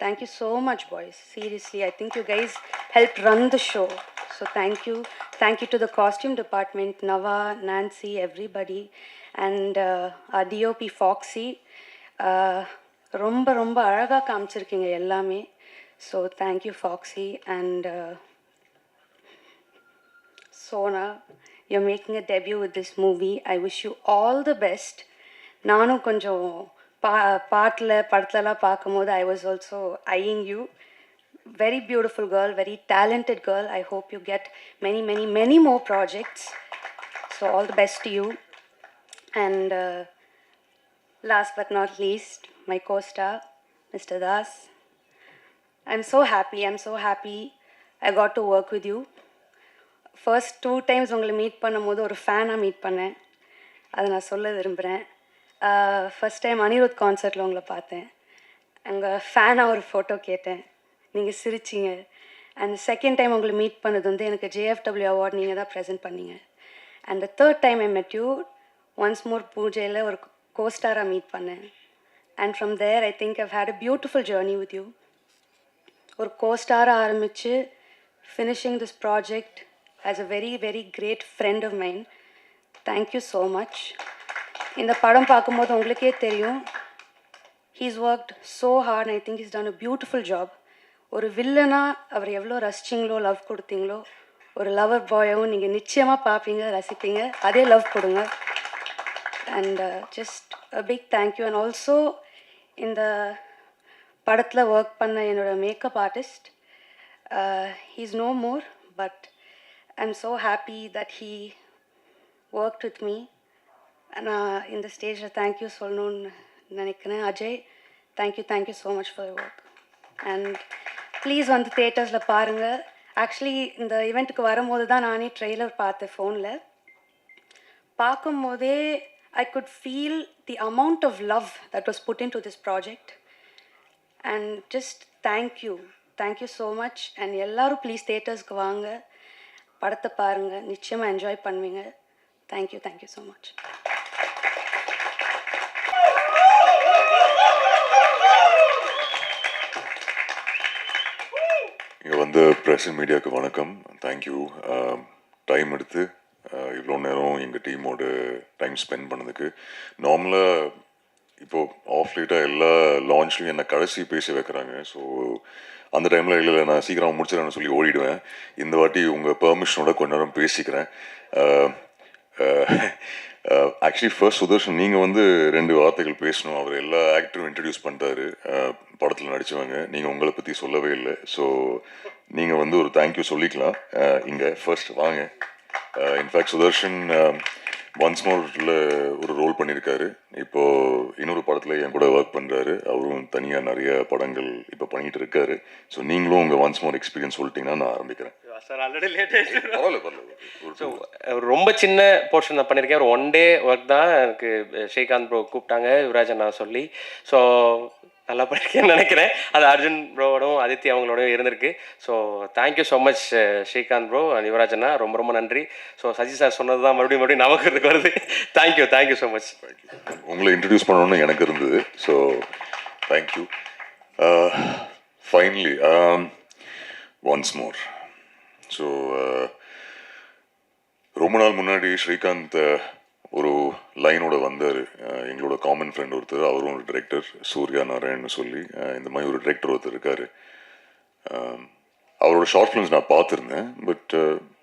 Thank you so much, boys. Seriously, I think you guys helped run the show. So thank you. Thank you to the costume department, Nava, Nancy, everybody. And our DOP Foxy. ரொம்ப ரொம்ப அழகாக காமிச்சிருக்கீங்க எல்லாமே. So thank you, Foxy. And Sona, you're making a debut with this movie. I wish you all the best. நானும் கொஞ்சம் படத்துலலாம் பார்க்கும்போது I was also eyeing you. Very beautiful girl, very talented girl. I hope you get many, many, many more projects. So all the best to you. And last but not least, my co-star, Mr. Das. I'm so happy I got to work with you. First 2 times உங்களை மீட் பண்ணும்போது ஒரு ஃபேனாக மீட் பண்ணேன், அதை நான் சொல்ல விரும்புகிறேன். ஃபஸ்ட் டைம் அனிருத் கான்சர்ட்டில் உங்களை பார்த்தேன், அங்கே ஃபேனாக ஒரு ஃபோட்டோ கேட்டேன், நீங்கள் சிரிச்சிங்க. அண்ட் செகண்ட் டைம் உங்களை மீட் பண்ணது வந்து எனக்கு JFW அவார்ட் நீங்கள் தான் ப்ரெசென்ட் பண்ணீங்க. And the third time I met you once more பூஜையில் ஒரு கோஸ்டாராக மீட் பண்ணேன். And from there I think I've had a beautiful journey with you. ஒரு கோஸ்டாராக ஆரம்பித்து finishing this project as a very very great friend of mind. Thank you so much. இந்த படம் பார்க்கும்போது உங்களுக்கே தெரியும், he's worked so heart. I think he's done a beautiful job. ஒரு வில்லனாக அவர் எவ்வளோ ரசிச்சிங்களோ, லவ் கொடுத்தீங்களோ, ஒரு லவர் பாயாகவும் நீங்கள் நிச்சயமாக பார்ப்பீங்க, ரசிப்பீங்க. அதே லவ் கொடுங்க. And just a big thank you. And also இந்த படத்தில் ஒர்க் பண்ண என்னோட makeup artist, he's no more, but I am so happy that he worked with me. நான் இந்த ஸ்டேஜில் தேங்க்யூ சொல்லணுன்னு நினைக்கிறேன். Ajay, thank you so much for your work. And please வந்து தியேட்டர்ஸில் பாருங்கள். ஆக்சுவலி இந்த ஈவெண்ட்டுக்கு வரும்போது தான் நானே ட்ரெய்லர் பார்த்தேன் ஃபோனில். பார்க்கும்போதே I could feel the amount of love that was put into this project. And just thank you so much. And எல்லாரும் ப்ளீஸ் தியேட்டர்ஸ்க்கு வாங்க, படத்தை பாருங்கள், நிச்சயமாக என்ஜாய் பண்ணுவீங்க. Thank you so much. இங்கே வந்து ப்ரெஸ் அண்ட் மீடியாவுக்கு வணக்கம். தேங்க்யூ டைம் எடுத்து இவ்வளோ நேரம் எங்கள் டீமோட டைம் ஸ்பெண்ட் பண்ணதுக்கு. நார்மலாக இப்போது ஆஃப் லேட்டாக எல்லா லான்ச்லேயும் என்னை கடைசி பேச வைக்கிறாங்க. ஸோ அந்த டைமில் இல்லை நான் சீக்கிரம் முடிச்சிடறேன்னு சொல்லி ஓடிடுவேன். இந்த வாட்டி உங்கள் பெர்மிஷனோட கொஞ்ச நேரம் பேசிக்கிறேன். ஆக்சுவலி ஃபர்ஸ்ட் சுதர்ஷன், நீங்கள் வந்து 2 வார்த்தைகள் பேசணும். அவர் எல்லா ஆக்டரும் இன்ட்ரடியூஸ் பண்ணிட்டாரு, படத்தில் நடித்தவங்க. நீங்கள் உங்களை பற்றி சொல்லவே இல்லை. ஸோ நீங்கள் வந்து ஒரு தேங்க்யூ சொல்லிக்கலாம் இங்கே. ஃபர்ஸ்ட் வாங்க. இன்ஃபேக்ட் சுதர்ஷன் ஒன்ஸ் மோரில் ஒரு ரோல் பண்ணியிருக்காரு. இப்போது இன்னொரு படத்தில் என் கூட ஒர்க் பண்ணுறாரு. அவரும் தனியாக நிறைய படங்கள் இப்போ பண்ணிகிட்டு இருக்காரு. ஸோ நீங்களும் உங்கள் ஒன்ஸ் மோர் எக்ஸ்பீரியன்ஸ் சொல்லிட்டீங்கன்னா நான் ஆரம்பிக்கிறேன். சார் ஆல்ரெடி லேட் ஆகிடுச்சு. பரவாயில்ல. ஸோ ரொம்ப சின்ன போர்ஷன் நான் பண்ணியிருக்கேன். ஒரு 1 டே ஒர்க் தான். எனக்கு ஸ்ரீகாந்த் ப்ரோ கூப்பிட்டாங்க, யுவராஜ் அண்ணா சொல்லி. ஸோ நல்லா பண்ணியிருக்கேன்னு நினைக்கிறேன். அது அர்ஜுன் ப்ரோவோடும் அதித்தி அவங்களோடய இருந்திருக்கு. So thank you so much Srikanth bro and Yuvaraj அண்ணா, ரொம்ப ரொம்ப நன்றி. ஸோ சஜி சார் சொன்னது தான் மறுபடியும் நமக்கு வருது. Thank you so much. உங்களை இன்ட்ரடியூஸ் பண்ணணும்னு எனக்கு இருந்தது. So thank you. Finally once more. So ரொம்ப நாள் முன்னாடி ஸ்ரீகாந்த் ஒரு லைனோட வந்தார். எங்களோட காமன் ஃப்ரெண்ட் ஒருத்தர், அவரும் ஒரு டிரெக்டர், சூர்யா நாராயணன் சொல்லி. இந்த மாதிரி ஒரு டிரெக்டர் ஒருத்தர் இருக்கார். அவரோட ஷார்ட் ஃபிலிம்ஸ் நான் பார்த்துருந்தேன். பட்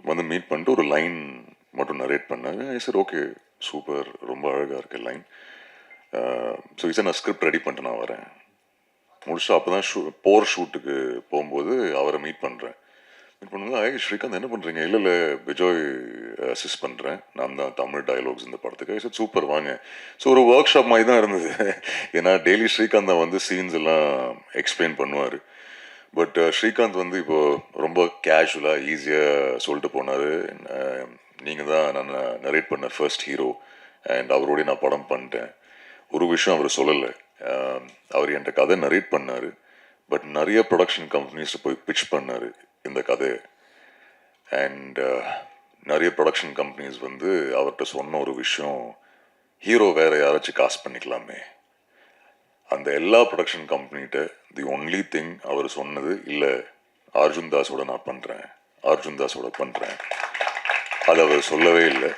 வந்து மீட் பண்ணிட்டு ஒரு லைன் மட்டும் நரேட் பண்ணாங்க. சார் ஓகே, சூப்பர், ரொம்ப அழகாக இருக்கு லைன். ஸோ சார் நான் ஸ்கிரிப்ட் ரெடி பண்ணிட்டு நான் வரேன். முடிச்சுட்டு அப்போ தான் போகிற ஷூட்டுக்கு போகும்போது அவரை மீட் பண்ணுறேன். மீட் பண்ணும்போது ஸ்ரீகாந்த் என்ன பண்ணுறீங்க? இல்லை இல்லை விஜய் அசிஸ்ட் பண்ணுறேன், நான் தான் தமிழ் டயலாக்ஸ் இந்த படத்துக்கு. சார் சூப்பர் வாங்க. ஸோ ஒரு ஒர்க் ஷாப் மாதிரி தான் இருந்தது. ஏன்னா டெய்லி ஸ்ரீகாந்த் தான் வந்து சீன்ஸ் எல்லாம் எக்ஸ்பிளைன் பண்ணுவார். பட் ஸ்ரீகாந்த் வந்து இப்போது ரொம்ப கேஷுவலாக ஈஸியாக சொல்லிட்டு போனார். நீங்கள் தான் நான் நரேட் பண்ண ஃபர்ஸ்ட் ஹீரோ அண்ட் அவரோடய நான் படம் பண்ணிட்டேன். ஒரு விஷயம் அவர் சொல்லலை, அவர் என்கிட்ட கதை நரேட் பண்ணார், பட் நிறைய ப்ரொடக்ஷன் கம்பெனிஸில் போய் பிட்ச் பண்ணார் இந்த கதையை. அண்ட் நிறைய ப்ரொடக்ஷன் கம்பெனிஸ் வந்து அவர்கிட்ட சொன்ன ஒரு விஷயம், ஹீரோ வேறு யாராச்சும் காஸ்ட் பண்ணிக்கலாமே. அந்த எல்லா ப்ரொடக்ஷன் கம்பெனிகிட்ட தி ஒன்லி திங் அவர் சொன்னது, இல்லை அர்ஜுன் தாஸோட நான் பண்ணுறேன், அர்ஜுன் தாஸோட பண்ணுறேன், அது அவர் சொல்லவே இல்லை.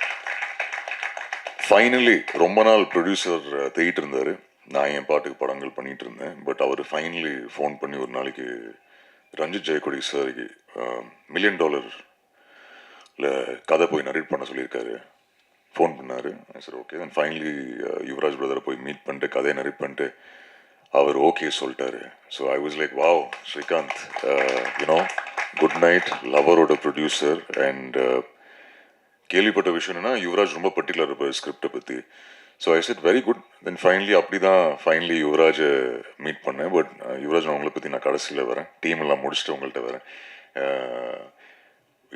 ஃபைனலி ரொம்ப நாள் ப்ரொடியூசர் தேடிட்டு இருந்தார், நான் என் பாட்டுக்கு படங்கள் பண்ணிகிட்டு இருந்தேன். பட் அவர் ஃபைனலி ஃபோன் பண்ணி ஒரு நாளைக்கு ரஞ்சித் ஜெயக்கொடி சாருக்கு $1 மில்லியன் கதை போய் நரேட் பண்ண சொல்லியிருக்காரு. ஃபோன் பண்ணார். Sir okay. Then finally Yuvaraj பிரதரை போய் மீட் பண்ணிட்டு கதையை நரேட் பண்ணிட்டு அவர் ஓகே சொல்லிட்டாரு. So I was like wow, Srikanth you know good night லவரோட ப்ரொடியூசர். அண்ட் கேள்விப்பட்ட விஷயம் என்னன்னா, யுவராஜ் ரொம்ப பர்டிகுலர் இருப்பார் ஸ்கிரிப்டை பற்றி. So I said very good. Then finally அப்படி தான் ஃபைனலி யுவராஜை மீட் பண்ணேன். பட் யுவராஜ் அவங்கள பற்றி நான் கடைசியில் வரேன், டீம் எல்லாம் முடிச்சுட்டு உங்கள்கிட்ட வரேன்.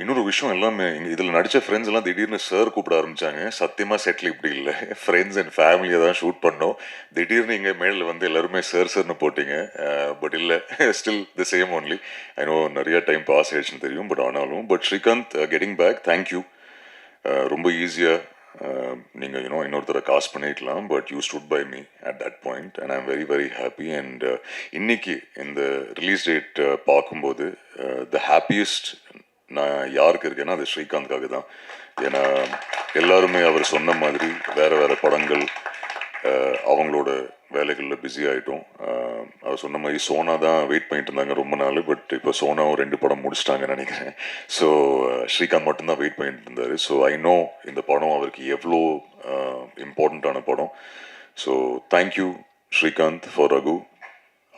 இன்னொரு விஷயம், எல்லாமே இதில் நடித்த ஃப்ரெண்ட்ஸ் எல்லாம் திடீர்னு சார் கூப்பிட ஆரம்பித்தாங்க. சத்தியமாக செட்டில் இப்படி இல்லை, ஃப்ரெண்ட்ஸ் அண்ட் ஃபேமிலியை தான் ஷூட் பண்ணோம். திடீர்னு இங்கே மேலில் வந்து எல்லாருமே சார்னு போட்டிங்க. பட் இல்லை, still the same only. I know நிறைய டைம் பாஸ் ஆயிடுச்சுன்னு தெரியும், பட் ஆனாலும். But Srikanth, getting back, thank you. ரொம்ப ஈஸியாக நீங்கள் இன்னொருத்தரை காஸ்ட் பண்ணிக்கலாம், but you stood by me at that point and I am very very happy. And இன்னைக்கு இந்த ரிலீஸ் டேட் பார்க்கும்போது த ஹாப்பியஸ்ட் நான் யாருக்கு இருக்கேன்னா அது ஸ்ரீகாந்த்காக தான். ஏன்னா எல்லாருமே அவர் சொன்ன மாதிரி வேறு வேறு படங்கள் அவங்களோட வேலைகளில் பிஸி ஆகிட்டோம். அவர் சொன்ன மாதிரி சோனா தான் வெயிட் பண்ணிட்டு இருந்தாங்க ரொம்ப நாள், பட் இப்போ சோனாவும் 2 படம் முடிச்சிட்டாங்கன்னு நினைக்கிறேன். ஸோ ஸ்ரீகாந்த் மட்டும்தான் வெயிட் பண்ணிட்டு இருந்தார். ஸோ ஐ நோ இந்த படம் அவருக்கு எவ்வளோ இம்பார்ட்டண்ட்டான படம். So thank you Srikanth for Raghu.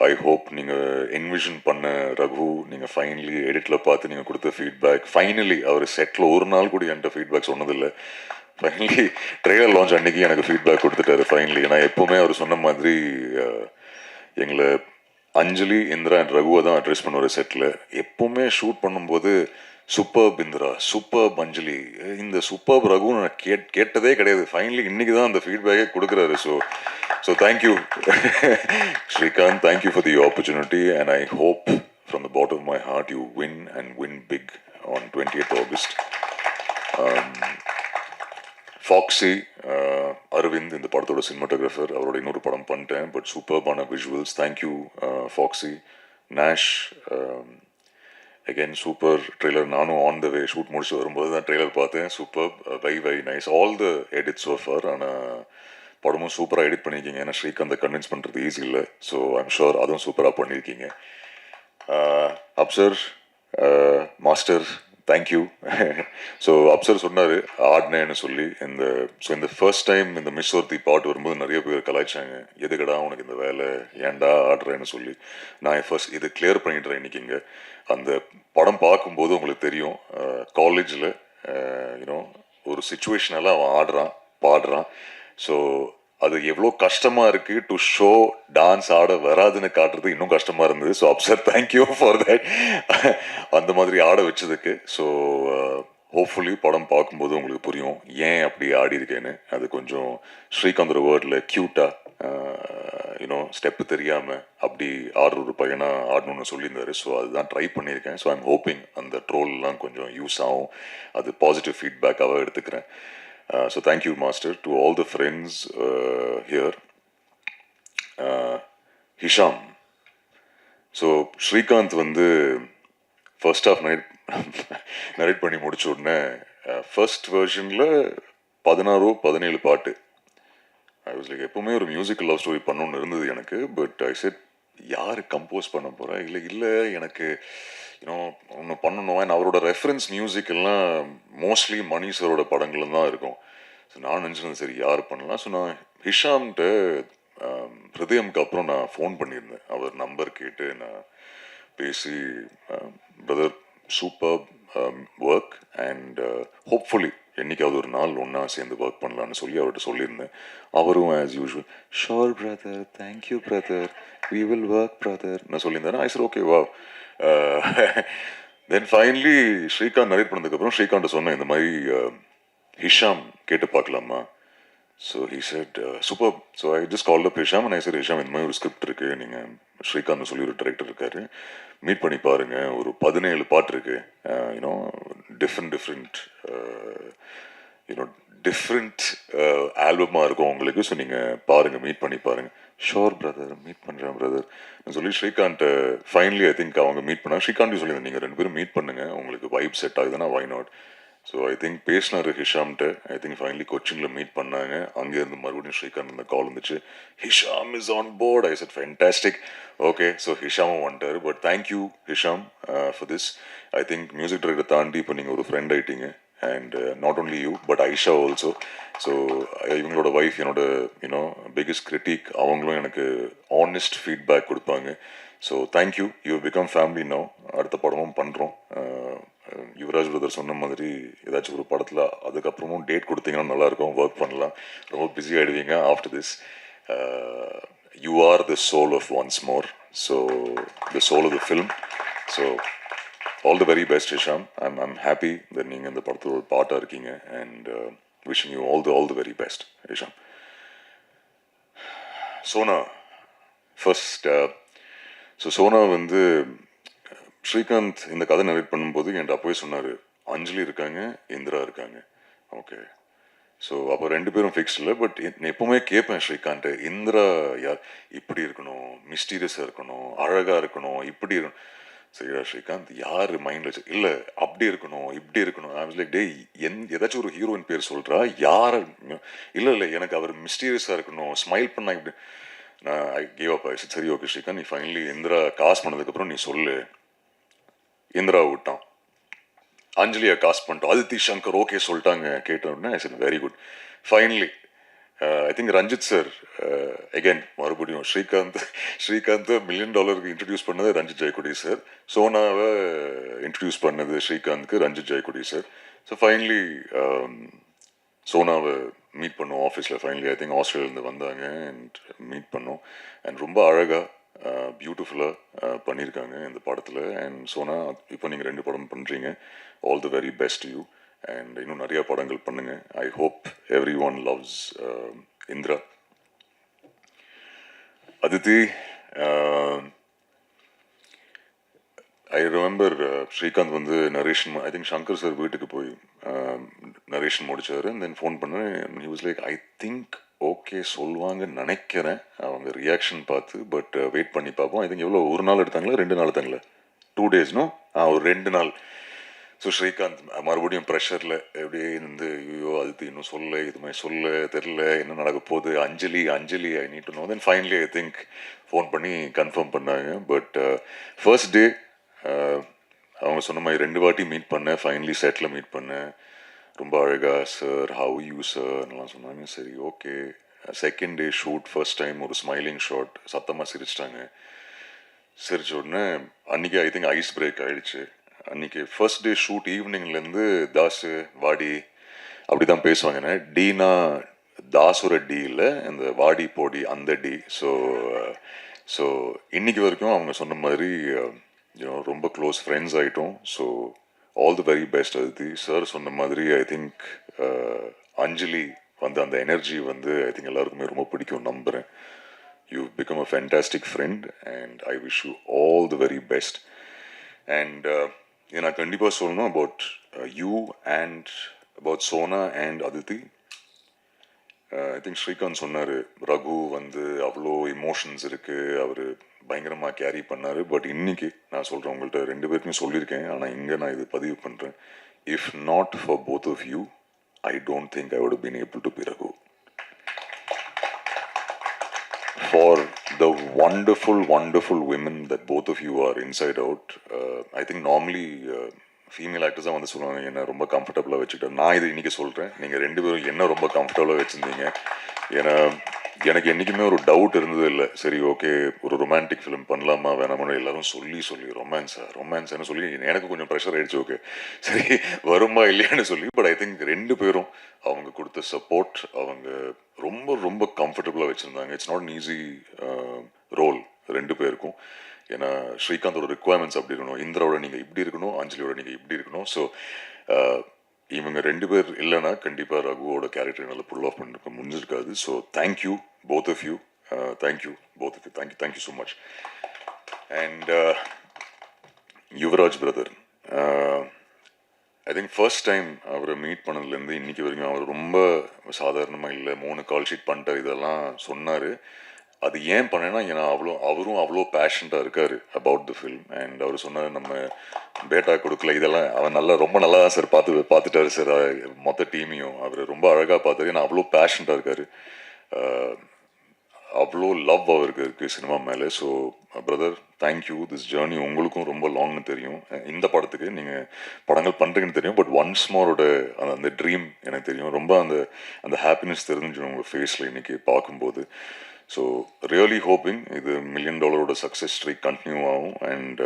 I hope நீங்கள் என்விஷன் பண்ண ரகு நீங்கள் ஃபைனலி எடிட்டில் பார்த்து நீங்கள் கொடுத்த ஃபீட்பேக், ஃபைனலி அவர் செட்டில் ஒரு நாள் கூட என்கிட்ட ஃபீட்பேக் சொன்னதில்லை. ஃபைனலி ட்ரெய்லர் லான்ச் அன்னைக்கு எனக்கு ஃபீட்பேக் கொடுத்துட்டாரு ஃபைனலி. ஏன்னா எப்போவுமே அவர் சொன்ன மாதிரி எங்களை அஞ்சலி, இந்திரா அண்ட் ரகுவை தான் அட்ரெஸ் பண்ணுவார் செட்டில். எப்போவுமே ஷூட் பண்ணும்போது சூப்பர்ப் இந்திரா, சூப்பர்ப் அஞ்சலி, இந்த சூப்பர்ப் ரகு நான் கேட்டதே கிடையாது. ஃபைனலி இன்னைக்கு தான் அந்த ஃபீட்பேக்கே கொடுக்குறாரு. So thank you Srikanth, thank you for the opportunity and I hope from the bottom of my heart you win and win big on 28th August. Foxy Aravind இந்த படத்தோட சினிமாட்டோகிராஃபர், அவரோட இன்னொரு படம் பண்ணிட்டேன், பட் சூப்பர்பான visuals. Thank you Foxy. Nash again super trailer. நானும் ஆன் த வே ஷூட் முடிச்சு வரும்போது தான் ட்ரெய்லர் பார்த்தேன். Super, very very nice. All the edits so far. ஆனால் படமும் சூப்பராக எடிட் பண்ணியிருக்கீங்க. ஏன்னா ஸ்ரீகாந்தை கன்வின்ஸ் பண்ணுறது ஈஸி இல்லை. ஸோ ஐம் ஷுர் அதுவும் சூப்பராக பண்ணியிருக்கீங்க. Afsar master, thank you. So Afsar சொன்னார் ஆடினேன்னு சொல்லி. இந்த ஃபர்ஸ்ட் டைம் இந்த மிஸ் ஒருத்தி பாட்டு வரும்போது நிறைய பேர் கலாய்ச்சாங்க, எதுக்கடா உனக்கு இந்த வேலை, ஏன்டா ஆடுறேன்னு சொல்லி. நான் ஃபர்ஸ்ட் இது கிளியர் பண்ணிடுறேன் இன்னைக்கு. இங்கே அந்த படம் பார்க்கும்போது உங்களுக்கு தெரியும், காலேஜில் ஒரு சுச்சுவேஷனெல்லாம் அவன் ஆடுறான் பாடுறான். ஸோ அது எவ்வளோ கஷ்டமாக இருக்குது டு ஷோ டான்ஸ் ஆட வராதுன்னு காட்டுறது இன்னும் கஷ்டமாக இருந்தது. So Afsar thank you for that, அந்த மாதிரி ஆட வச்சதுக்கு. ஸோ ஹோப்ஃபுல்லி படம் பார்க்கும்போது உங்களுக்கு புரியும் ஏன் அப்படி ஆடி இருக்கேன்னு. அது கொஞ்சம் ஸ்ரீகாந்த் வேர்டில் க்யூட்டாக ஸ்டெப்பு தெரியாமல் அப்படி ஆடுற ஒரு பையனாக ஆடணும்னு சொல்லியிருந்தாரு. ஸோ அதுதான் ட்ரை பண்ணியிருக்கேன். ஸோ ஐம் ஹோப்பிங் அந்த ட்ரோல்லாம் கொஞ்சம் யூஸ் ஆகும், அது பாசிட்டிவ் ஃபீட்பேக்காக எடுத்துக்கிறேன். So thank you master. To all the friends here, Hisham. So Srikanth வந்து ஃபர்ஸ்ட் ஆஃப் நரேட் பண்ணி முடிச்ச உடனே ஃபர்ஸ்ட் வெர்ஷனில் 16-17 பாட்டு. ஐ வாஸ் லைக் எப்போவுமே ஒரு மியூசிக்கல் லவ் ஸ்டோரி பண்ணணுன்னு இருந்தது எனக்கு. பட் ஐ செட் யார் கம்போஸ் பண்ண போகிறேன், இல்லை எனக்கு ஒன்று பண்ணணும். அண்ட் அவரோட ரெஃபரன்ஸ் மியூசிக் எல்லாம் மோஸ்ட்லி மணி சரோட படங்கள் தான் இருக்கும். ஸோ நான் நினச்சிருந்தேன் சரி யார் பண்ணலாம். ஸோ நான் ஹிஷாம்கிட்ட ஹிருதயம்க்கு அப்புறம் நான் ஃபோன் பண்ணியிருந்தேன். அவர் நம்பர் கேட்டு நான் பேசி, brother super work and hopefully என்னைக்காவது ஒரு நாள் ஒன்றா சேர்ந்து ஒர்க் பண்ணலான்னு சொல்லி அவர்கிட்ட சொல்லியிருந்தேன். அவரும் as usual sure brother, thank you brother, we will work brother நான் சொல்லியிருந்தேன். ஐ சார் ஓகே வா. தென் ஃபைனலி ஸ்ரீகாந்த் நரேட் பண்ணதுக்கப்புறம் ஸ்ரீகாந்த் சொன்னேன் இந்த மாதிரி ஹிஷாம் கேட்டு பார்க்கலாமா. So he set super. So I just call up Hisham and I sir Hisham இந்த மாதிரி ஒரு ஸ்கிரிப்ட் இருக்குது, நீங்கள் ஸ்ரீகாந்த் சொல்லி ஒரு டைரக்டர் இருக்காரு, மீட் பண்ணி பாருங்கள், ஒரு 17 பாட்டு இருக்குது, யூனோ டிஃப்ரெண்ட் யூனோ டிஃப்ரெண்ட் ஆல்பமாக இருக்கும் உங்களுக்கு. ஸோ நீங்கள் பாருங்கள், மீட் பண்ணி பாருங்கள். ஷோர் பிரதர், மீட் பண்ணுறேன் பிரதர் சொல்லி ஸ்ரீகாந்த் ஃபைனலி ஐ திங்க் அவங்க மீட் பண்ணாங்க. ஸ்ரீகாந்த் சொல்லியிருந்தேன் நீங்கள் 2 பேரும் மீட் பண்ணுங்கள், உங்களுக்கு வைப் செட் ஆகுதுன்னா why not. So I think பேசினார் ஹிஷாம்கிட்ட. ஐ திங்க் ஃபைனலி கொச்சினில் மீட் பண்ணாங்க. அங்கேருந்து மறுபடியும் ஸ்ரீகாந்த் இந்த கால் வந்துச்சு, Hisham is on board. I said fantastic. Okay, so ஹிஷாமும் வந்துட்டார். பட் thank you Hisham for this. I think music டைரக்டரை தாண்டி இப்போ நீங்கள் ஒரு ஃப்ரெண்ட் ஆகிட்டீங்க. And not only you but Aisha also. So இவங்களோட ஒய்ஃப் என்னோட யூனோ பிக்கஸ்ட் கிரிட்டிக், அவங்களும் எனக்கு ஆனஸ்ட் ஃபீட்பேக் கொடுப்பாங்க. So thank you, you become family no. அடுத்த படமும் பண்ணுறோம். யுவராஜ் பிரதர் சொன்ன மாதிரி ஏதாச்சும் ஒரு படத்தில் அதுக்கப்புறமும் டேட் கொடுத்தீங்கன்னா நல்லாயிருக்கும், ஒர்க் பண்ணலாம். ரொம்ப பிஸி ஆகிடுவீங்க after this. You are the soul of once more, so the soul of the film. So all the very best Hisham. I'm happy that நீங்கள் இந்த படத்தில் ஒரு பாட்டாக இருக்கீங்க and wishing you all the very best Hisham. Sona first. So Sona வந்து ஸ்ரீகாந்த் இந்த கதை நரேட் பண்ணும்போது என்கிட்ட அப்போவே சொன்னார், அஞ்சலி இருக்காங்க, இந்திரா இருக்காங்க. ஓகே, ஸோ அப்போ 2 பேரும் ஃபிக்ஸ் இல்லை. பட் எப்போவுமே கேட்பேன் ஸ்ரீகாந்த், இந்திரா யார், இப்படி இருக்கணும், மிஸ்டீரியஸாக இருக்கணும், அழகாக இருக்கணும், இப்படி இருக்கணும். சரியா ஸ்ரீகாந்த் யார் மைண்டில் வச்சு இல்லை அப்படி இருக்கணும், இப்படி இருக்கணும். ஐ வாஸ் லைக், டே ஏதாச்சும் ஒரு ஹீரோயின் பேர் சொல்கிறா, யார்? இல்லை எனக்கு அவர் மிஸ்டீரியஸாக இருக்கணும், ஸ்மைல் பண்ணா இப்படி. நான் ஐ கேவ் அப். சரி ஓகே ஸ்ரீகாந்த், நீ ஃபைனலி இந்திரா காசு பண்ணதுக்கப்புறம் நீ சொல்லு. இந்திரா விட்டான், அஞ்சலியை காஸ்ட் பண்ணிட்டோம், அதித்தி சங்கர் ஓகே சொல்லிட்டாங்க. கேட்டோன்னே I said very good. Finally I think Ranjith sir again மறுபடியும் ஸ்ரீகாந்த் $1 million இன்ட்ரடியூஸ் பண்ணது ரஞ்சித் ஜெயக்குடி சார். சோனாவை இன்ட்ரடியூஸ் பண்ணது ஸ்ரீகாந்த்க்கு Ranjith Jayakodi sir. So finally சோனாவை மீட் பண்ணோம் ஆஃபீஸில். ஃபைனலி ஐ திங்க் ஆஸ்திரேலியாவிலேருந்து வந்தாங்க அண்ட் மீட் பண்ணோம். அண்ட் ரொம்ப அழகாக பியூட்டிஃபுல்லாக பண்ணியிருக்காங்க இந்த படத்தில். அண்ட் சோனா இப்போ நீங்கள் 2 படம் பண்ணுறீங்க. All the very best you. And இன்னும் நிறையா படங்கள் பண்ணுங்கள். I hope everyone loves Indira. Aditi, I remember Srikanth வந்து narration, I think Shankar sir வீட்டுக்கு போய் நரேஷன் முடிச்சார். தென் ஃபோன் பண்ணேன். He was like, I think okay சொல்லுவாங்கன்னு நினைக்கிறேன் அவங்க ரியாக்ஷன் பார்த்து. பட் வெயிட் பண்ணி பார்ப்போம். ஐ திங்க் எவ்வளோ, 1 நாள் எடுத்தாங்களா 2 நாள் எடுத்தாங்களா? 2 days ஒரு 2 நாள். ஸோ ஸ்ரீகாந்த் மறுபடியும் ப்ரெஷரில் எப்படியே இருந்து, ஐயோ அது இன்னும் சொல்ல, இது மாதிரி சொல்ல தெரில, என்ன நடக்க போகுது, Anjali I need to know. Then finally I think phone பண்ணி கன்ஃபார்ம் பண்ணாங்க. பட் ஃபர்ஸ்ட் டே அவங்க சொன்ன மாதிரி 2 வாட்டி மீட் பண்ணேன். ஃபைனலி செட்டில் மீட் பண்ணேன். ரொம்ப அழகாக சார், ஹவ் யூ சார்லாம் சொன்னாங்க. சரி okay. Second day shoot, first time ஒரு ஸ்மைலிங் ஷாட், சத்தமாக சிரிச்சிட்டாங்க. சிரிச்ச உடனே அன்றைக்கி ஐ திங்க் ஐஸ் பிரேக் ஆகிடுச்சு. அன்றைக்கி ஃபர்ஸ்ட் டே ஷூட் ஈவினிங்லேருந்து தாசு வாடி அப்படி தான் பேசுவாங்க. டீனா தாசுர டி இல்லை, இந்த வாடி போடி அந்த டி. ஸோ இன்னைக்கு வரைக்கும் அவங்க சொன்ன மாதிரி ரொம்ப க்ளோஸ் ஃப்ரெண்ட்ஸ் ஆகிட்டோம். So all the very best Aditi. Sir சொன்ன மாதிரி ஐ திங்க் அஞ்சலி வந்து அந்த எனர்ஜி வந்து ஐ திங்க் எல்லாருக்குமே ரொம்ப பிடிக்கும் நம்புகிறேன். You become a fantastic friend and I wish you all the very best. And நான் கண்டிப்பாக சொல்லணும் about you and about Sona and Aditi. I think Srikanth சொன்னார், ரகு வந்து அவ்வளோ இமோஷன்ஸ் இருக்குது, அவர் பயங்கரமாக கேரி பண்ணார். பட் இன்னைக்கு நான் சொல்கிறேன், உங்கள்கிட்ட 2 பேருக்குமே சொல்லியிருக்கேன், ஆனால் இங்கே நான் இது பதிவு பண்ணுறேன். If not for both of you, I don't think I would been able to be Raghu. For the wonderful women that both of you are inside out. I think normally female actors தான் வந்து சொல்லுவாங்க என்ன ரொம்ப கம்ஃபர்டபுளாக வச்சுக்கிட்டேன். நான் இது இன்றைக்கி சொல்கிறேன், நீங்கள் 2 பேரும் என்ன ரொம்ப கம்ஃபர்டபுளாக வச்சுருந்தீங்க. ஏன்னா எனக்கு என்றைக்குமே ஒரு டவுட் இருந்தது இல்லை. சரி ஓகே, ஒரு ரொமான்டிக் ஃபிலிம் பண்ணலாமா வேணாமான்னு எல்லாரும் சொல்லி ரொமான்ஸ்னு சொல்லி எனக்கு கொஞ்சம் ப்ரெஷர் ஆயிடுச்சு. ஓகே சரி வருமா இல்லையான்னு சொல்லி. பட் ஐ திங்க் 2 பேரும் அவங்க கொடுத்த சப்போர்ட், அவங்க ரொம்ப ரொம்ப கம்ஃபர்டபுளாக வச்சுருந்தாங்க. It's not an easy role 2 பேருக்கும். ஏன்னா ஸ்ரீகாந்தோட ரிக்குவயர்மெண்ட்ஸ் அப்படி இருக்கணும், இந்திராவோட நீங்கள் இப்படி இருக்கணும், அஞ்சலியோட நீங்கள் இப்படி இருக்கணும். ஸோ இவங்க 2 பேர் இல்லைன்னா கண்டிப்பாக ரகுவோட கேரக்டர் நல்லா புல் ஆஃப் பண்ணிருக்க முடிஞ்சிருக்காது. So thank you both of you, thank you both of you, thank you so much. And Yuvaraj brother, I think first time அவரை மீட் பண்ணதுலேருந்து இன்னைக்கு வரைக்கும் அவர் ரொம்ப சாதாரணமாக இல்லை, 3 கால் ஷீட் பண்ணிட்டார் இதெல்லாம் சொன்னார். அது ஏன் பண்ணேன்னா, ஏன்னா அவரும் அவ்வளோ பேஷண்டாக இருக்கார் அபவுட் த ஃபில்ம். அண்ட் அவர் சொன்னார், நம்ம பேட்டா கொடுக்கல இதெல்லாம் அவன் ரொம்ப நல்லா தான் சார் பார்த்துட்டாரு சார், மொத்த டீமையும் அவர் ரொம்ப அழகாக பார்த்தாரு. ஏன்னா அவ்வளோ பேஷண்டாக இருக்கார், அவ்வளோ லவ் அவருக்கு இருக்குது சினிமா மேலே. So brother thank you. This journey உங்களுக்கும் ரொம்ப லாங்னு தெரியும், இந்த படத்துக்கு நீங்கள் படங்கள் பண்ணுறீங்கன்னு தெரியும். பட் ஒன்ஸ் மோரோட அந்த ட்ரீம் எனக்கு தெரியும். ரொம்ப அந்த ஹாப்பினஸ் தெரிஞ்சு உங்கள் ஃபேஸில் இன்றைக்கி பார்க்கும்போது. ஸோ ரியலி ஹோப்பிங் இது $1 million சக்ஸஸ் ஸ்ட்ரீக் கண்டினியூ ஆகும். அண்ட்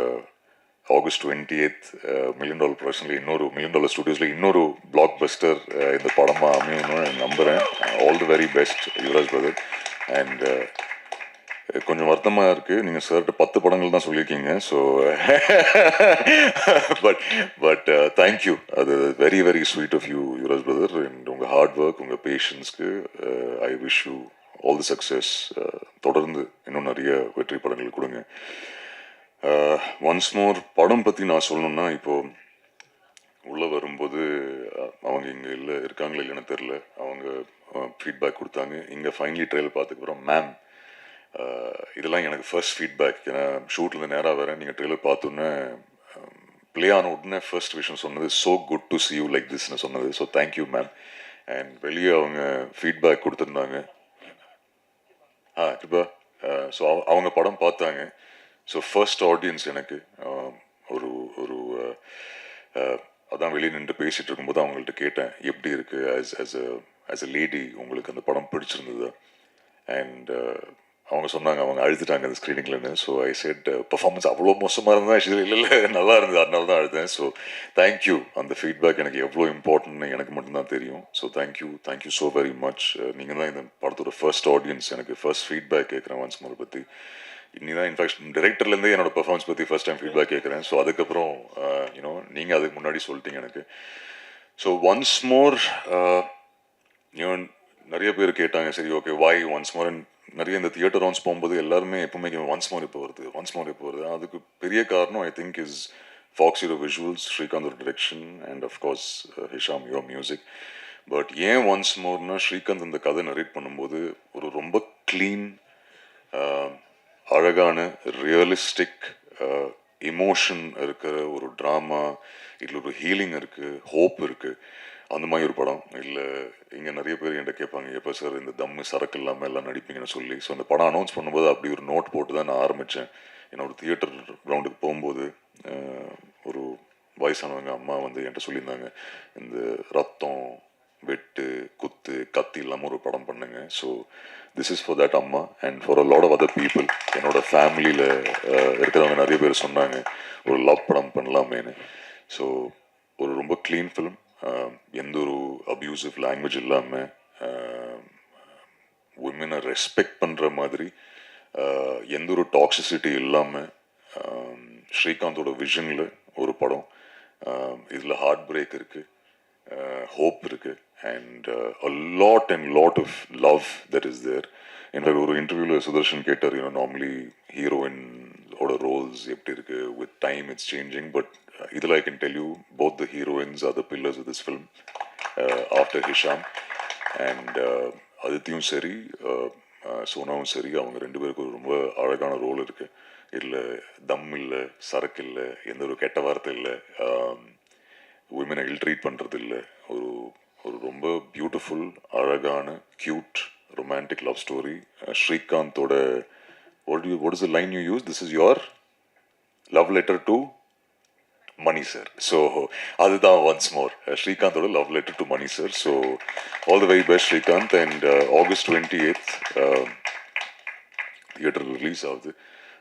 August 28th $1 million ப்ரொடக்ஷனில் இன்னொரு $1 million ஸ்டுடியோஸில் இன்னொரு பிளாக் பஸ்டர் இந்த படமாக அமையணும்னு நம்புகிறேன். All the very best Yuvaraj brother. And கொஞ்சம் வருத்தமாக இருக்குது, நீங்கள் சார்கிட்ட 10 படங்கள் தான் சொல்லியிருக்கீங்க. ஸோ பட் தேங்க்யூ, அது very very sweet of you Yuvaraj brother. And உங்கள் ஹார்ட் ஒர்க், உங்கள் பேஷன்ஸ்க்கு I wish you all the success. தொடர்ந்து இன்னும் நிறைய வெற்றி படங்கள் கொடுங்க. ஒன்ஸ் மோர் படம் பற்றி நான் சொல்லணும்னா, இப்போது உள்ளே வரும்போது அவங்க இங்கே இருக்காங்களா இல்லைன்னு தெரில, அவங்க ஃபீட்பேக் கொடுத்தாங்க. இங்கே ஃபைனலி ட்ரெயிலர் பார்த்துக்கப்புறம் மேம் இதெல்லாம் எனக்கு ஃபர்ஸ்ட் ஃபீட்பேக். ஏன்னா ஷூட்லேருந்து நேராக வரேன், நீங்கள் ட்ரெயிலர் பார்த்தோன்னே ப்ளே ஆன உடனே ஃபர்ஸ்ட் விஷயம் சொன்னது so good to see you like திஸ்ன்னு சொன்னது. So thank you ma'am. அண்ட் வெளியே அவங்க ஃபீட்பேக் கொடுத்துருந்தாங்க. கிருபா, ஸோ அவங்க படம் பார்த்தாங்க. ஸோ ஃபர்ஸ்ட் ஆடியன்ஸ் எனக்கு ஒரு ஒரு அதான் வெளியே நின்று பேசிகிட்டு இருக்கும்போது அவங்கள்ட்ட கேட்டேன், எப்படி இருக்குது ஆஸ் அ லேடி, உங்களுக்கு அந்த படம் பிடிச்சிருந்தது? அண்ட் அவங்க சொன்னாங்க அவங்க அழுதுட்டாங்க அந்த ஸ்க்ரீனிங்லன்னு. ஸோ ஐ செட் பர்ஃபார்மன்ஸ் அவ்வளோ மோசமாக இருந்தால் இல்லை நல்லா இருந்தது, அதனால தான் அழுதேன். So thank you. அந்த ஃபீட்பேக் எனக்கு எவ்வளோ இம்பார்ட்டன்ட்னு எனக்கு மட்டும்தான் தெரியும். So thank you so very much. நீங்கள் தான் இந்த படத்தோட ஃபர்ஸ்ட் ஆடியன்ஸ். எனக்கு ஃபர்ஸ்ட் ஃபீட்பேக் கேட்குறேன் ஒன்ஸ் மோர் பற்றி. இன்னி தான் இன்ஃபேக்ட் டைரக்டர்லேருந்தே என்னோட பெர்ஃபார்மன்ஸ் பற்றி ஃபர்ஸ்ட் டைம் ஃபீட்பேக் கேட்குறேன். ஸோ அதுக்கப்புறம் நீங்கள் அதுக்கு முன்னாடி சொல்லிட்டீங்க எனக்கு. ஸோ ஒன்ஸ் மோர் நிறைய பேர் கேட்டாங்க, சரி ஓகே வாய் ஒன்ஸ் மோர். நிறைய இந்த தியேட்டர் ரவுண்ட்ஸ் போகும்போது எல்லாருமே எப்பவுமே ஒன்ஸ் மோர் இப்போ வருது. அதுக்கு பெரிய காரணம் I think is fox hero visuals, ஸ்ரீகாந்தோட direction, and of course Hisham your music. But ஏன் ஒன்ஸ் மோர்னா, ஸ்ரீகாந்த் இந்த கதை நரேட் பண்ணும்போது ஒரு ரொம்ப க்ளீன், அழகான, ரியலிஸ்டிக் இமோஷன் இருக்கிற ஒரு ட்ராமா, இதில் ஒரு ஹீலிங் இருக்குது, ஹோப் இருக்குது, அந்த மாதிரி ஒரு படம். இல்லை இங்கே நிறைய பேர் என்கிட்ட கேட்பாங்க, எப்போ சார் இந்த தம்மு சரக்கு இல்லாமல் எல்லாம் நடிப்பீங்கன்னு சொல்லி. ஸோ அந்த படம் அனௌன்ஸ் பண்ணும்போது அப்படி ஒரு நோட் போட்டு தான் நான் ஆரம்பித்தேன். என்னோட தியேட்டர் ரவுண்டுக்கு போகும்போது ஒரு வயசானவங்க அம்மா என்கிட்ட சொல்லியிருந்தாங்க, இந்த ரத்தம், வெட்டு, குத்து, கத்தி இல்லாமல் ஒரு படம் பண்ணுங்க. So this is for that அம்மா and for a lot of other people. என்னோட ஃபேமிலியில் இருக்கிறவங்க நிறைய பேர் சொன்னாங்க ஒரு லவ் படம் பண்ணலாமேன்னு. ஸோ ஒரு ரொம்ப க்ளீன் ஃபிலிம், எந்த ஒரு அப்யூசிவ் லாங்குவேஜ் இல்லாமல், உமனை ரெஸ்பெக்ட் பண்ணுற மாதிரி, எந்த ஒரு டாக்ஸிசிட்டி இல்லாமல், ஸ்ரீகாந்தோட விஷனில் ஒரு படம். இதில் ஹார்ட் பிரேக் இருக்குது, ஹோப் இருக்குது, and a lot of love that is there. இன்றைக்கு ஒரு இன்டர்வியூவில் சுதர்ஷன் கேட்டார், நார்மலி ஹீரோயின் ஓட ரோல்ஸ் எப்படி இருக்குது, with time it's changing. But இதில் I can tell you both the heroines are the pillars of this film after Hisham. And அதித்தியும் சரி, சோனாவும் சரி, அவங்க 2 பேருக்கு ஒரு ரொம்ப அழகான ரோல் இருக்குது. இதில் தம் இல்லை, சரக்கு இல்லை, எந்த ஒரு கெட்ட வார்த்தை இல்லை, உமனை இல்ட்ரீட் பண்ணுறது இல்லை. ஒரு ரொம்ப பியூட்டிஃபுல், அழகான, க்யூட், ரொமான்டிக் லவ் ஸ்டோரி. ஸ்ரீகாந்தோட what is the line you use? This is your love letter to Mani sir. So அதுதான் ஒன்ஸ் மோர் ஸ்ரீகாந்தோட love letter to Mani sir. So all the very best Srikanth. And August 28th theatre release ஆகுது.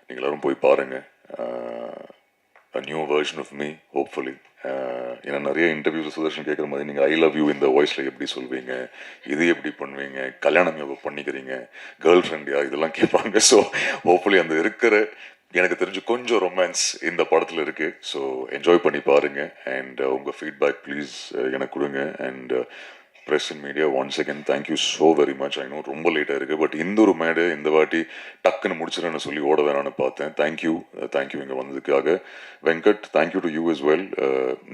நீங்கள் எல்லாரும் போய் பாருங்கள். a new version of me, hopefully. ஏன்னா நிறைய இன்டர்வியூஸ் சுதர்ஷன் கேட்குற மாதிரி நீங்கள் ஐ லவ் யூ இந்த வாய்ஸில் எப்படி சொல்வீங்க, இது எப்படி பண்ணுவீங்க, கல்யாணம் எப்போ பண்ணிக்கிறீங்க, கேர்ள் ஃப்ரெண்டியா, இதெல்லாம் கேட்பாங்க. ஸோ ஹோப்ஃபுல்லி அந்த இருக்கிற எனக்கு தெரிஞ்சு கொஞ்சம் ரொமான்ஸ் இந்த படத்தில் இருக்குது. ஸோ என்ஜாய் பண்ணி பாருங்கள். அண்ட் உங்கள் ஃபீட்பேக் ப்ளீஸ் எனக்கு கொடுங்க. And press and media once again thank you so very much. I know ரொம்ப லேட்டாக இருக்குது, பட் இந்த ஒரு மேடை இந்த வாட்டி டக்குன்னு முடிச்சிடன்னு சொல்லி ஓட வேணான்னு பார்த்தேன். தேங்க்யூ இங்கே வந்ததுக்காக. Venkat, thank you to you as well.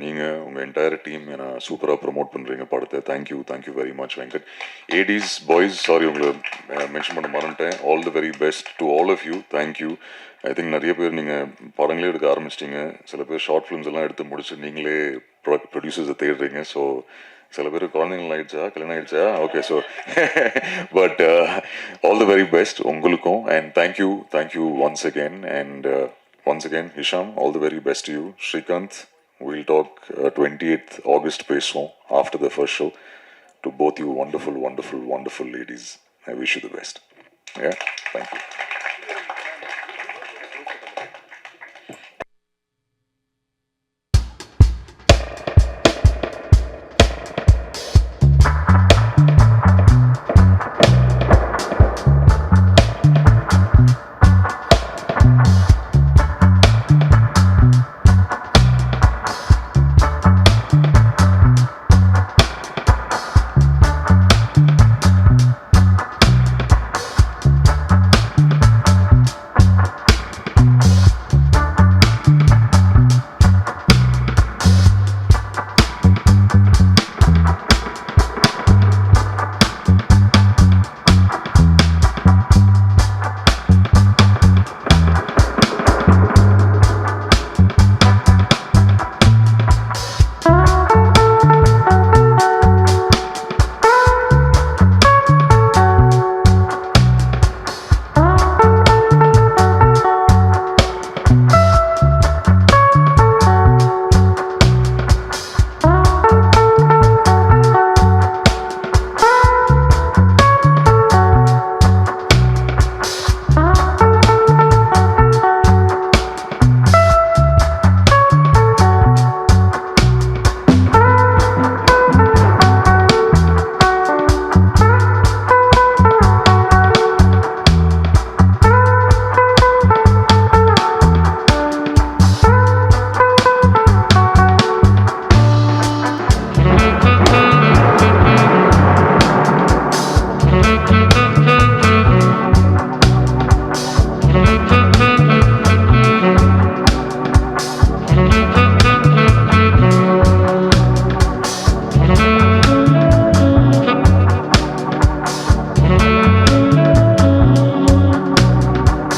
நீங்கள் உங்கள் என்டையர் டீம் ஏன்னா சூப்பராக ப்ரொமோட் பண்ணுறீங்க படத்தை. Thank you very much Venkat. ADs boys, sorry உங்களை மென்ஷன் பண்ண மறந்துட்டேன். All the very best to all of you. Thank you. I think நிறைய பேர் நீங்கள் படங்களே எடுக்க ஆரம்பிச்சிட்டிங்க. சில பேர் ஷார்ட் ஃபிலிம்ஸ் எல்லாம் எடுத்து முடிச்சு நீங்களே ப்ரொடியூசர்ஸை தேடுறீங்க. ஸோ சில பேர் குழந்தைங்கள் ஆயிடுச்சா, கல்யாணம் ஆயிடுச்சா, okay. So but all the very best உங்களுக்கும். And thank you once again. And once again Hisham, all the very best you. Srikanth, we'll talk 28th August பேசுவோம் after the first show. To both you wonderful ladies, I wish you the best. Yeah.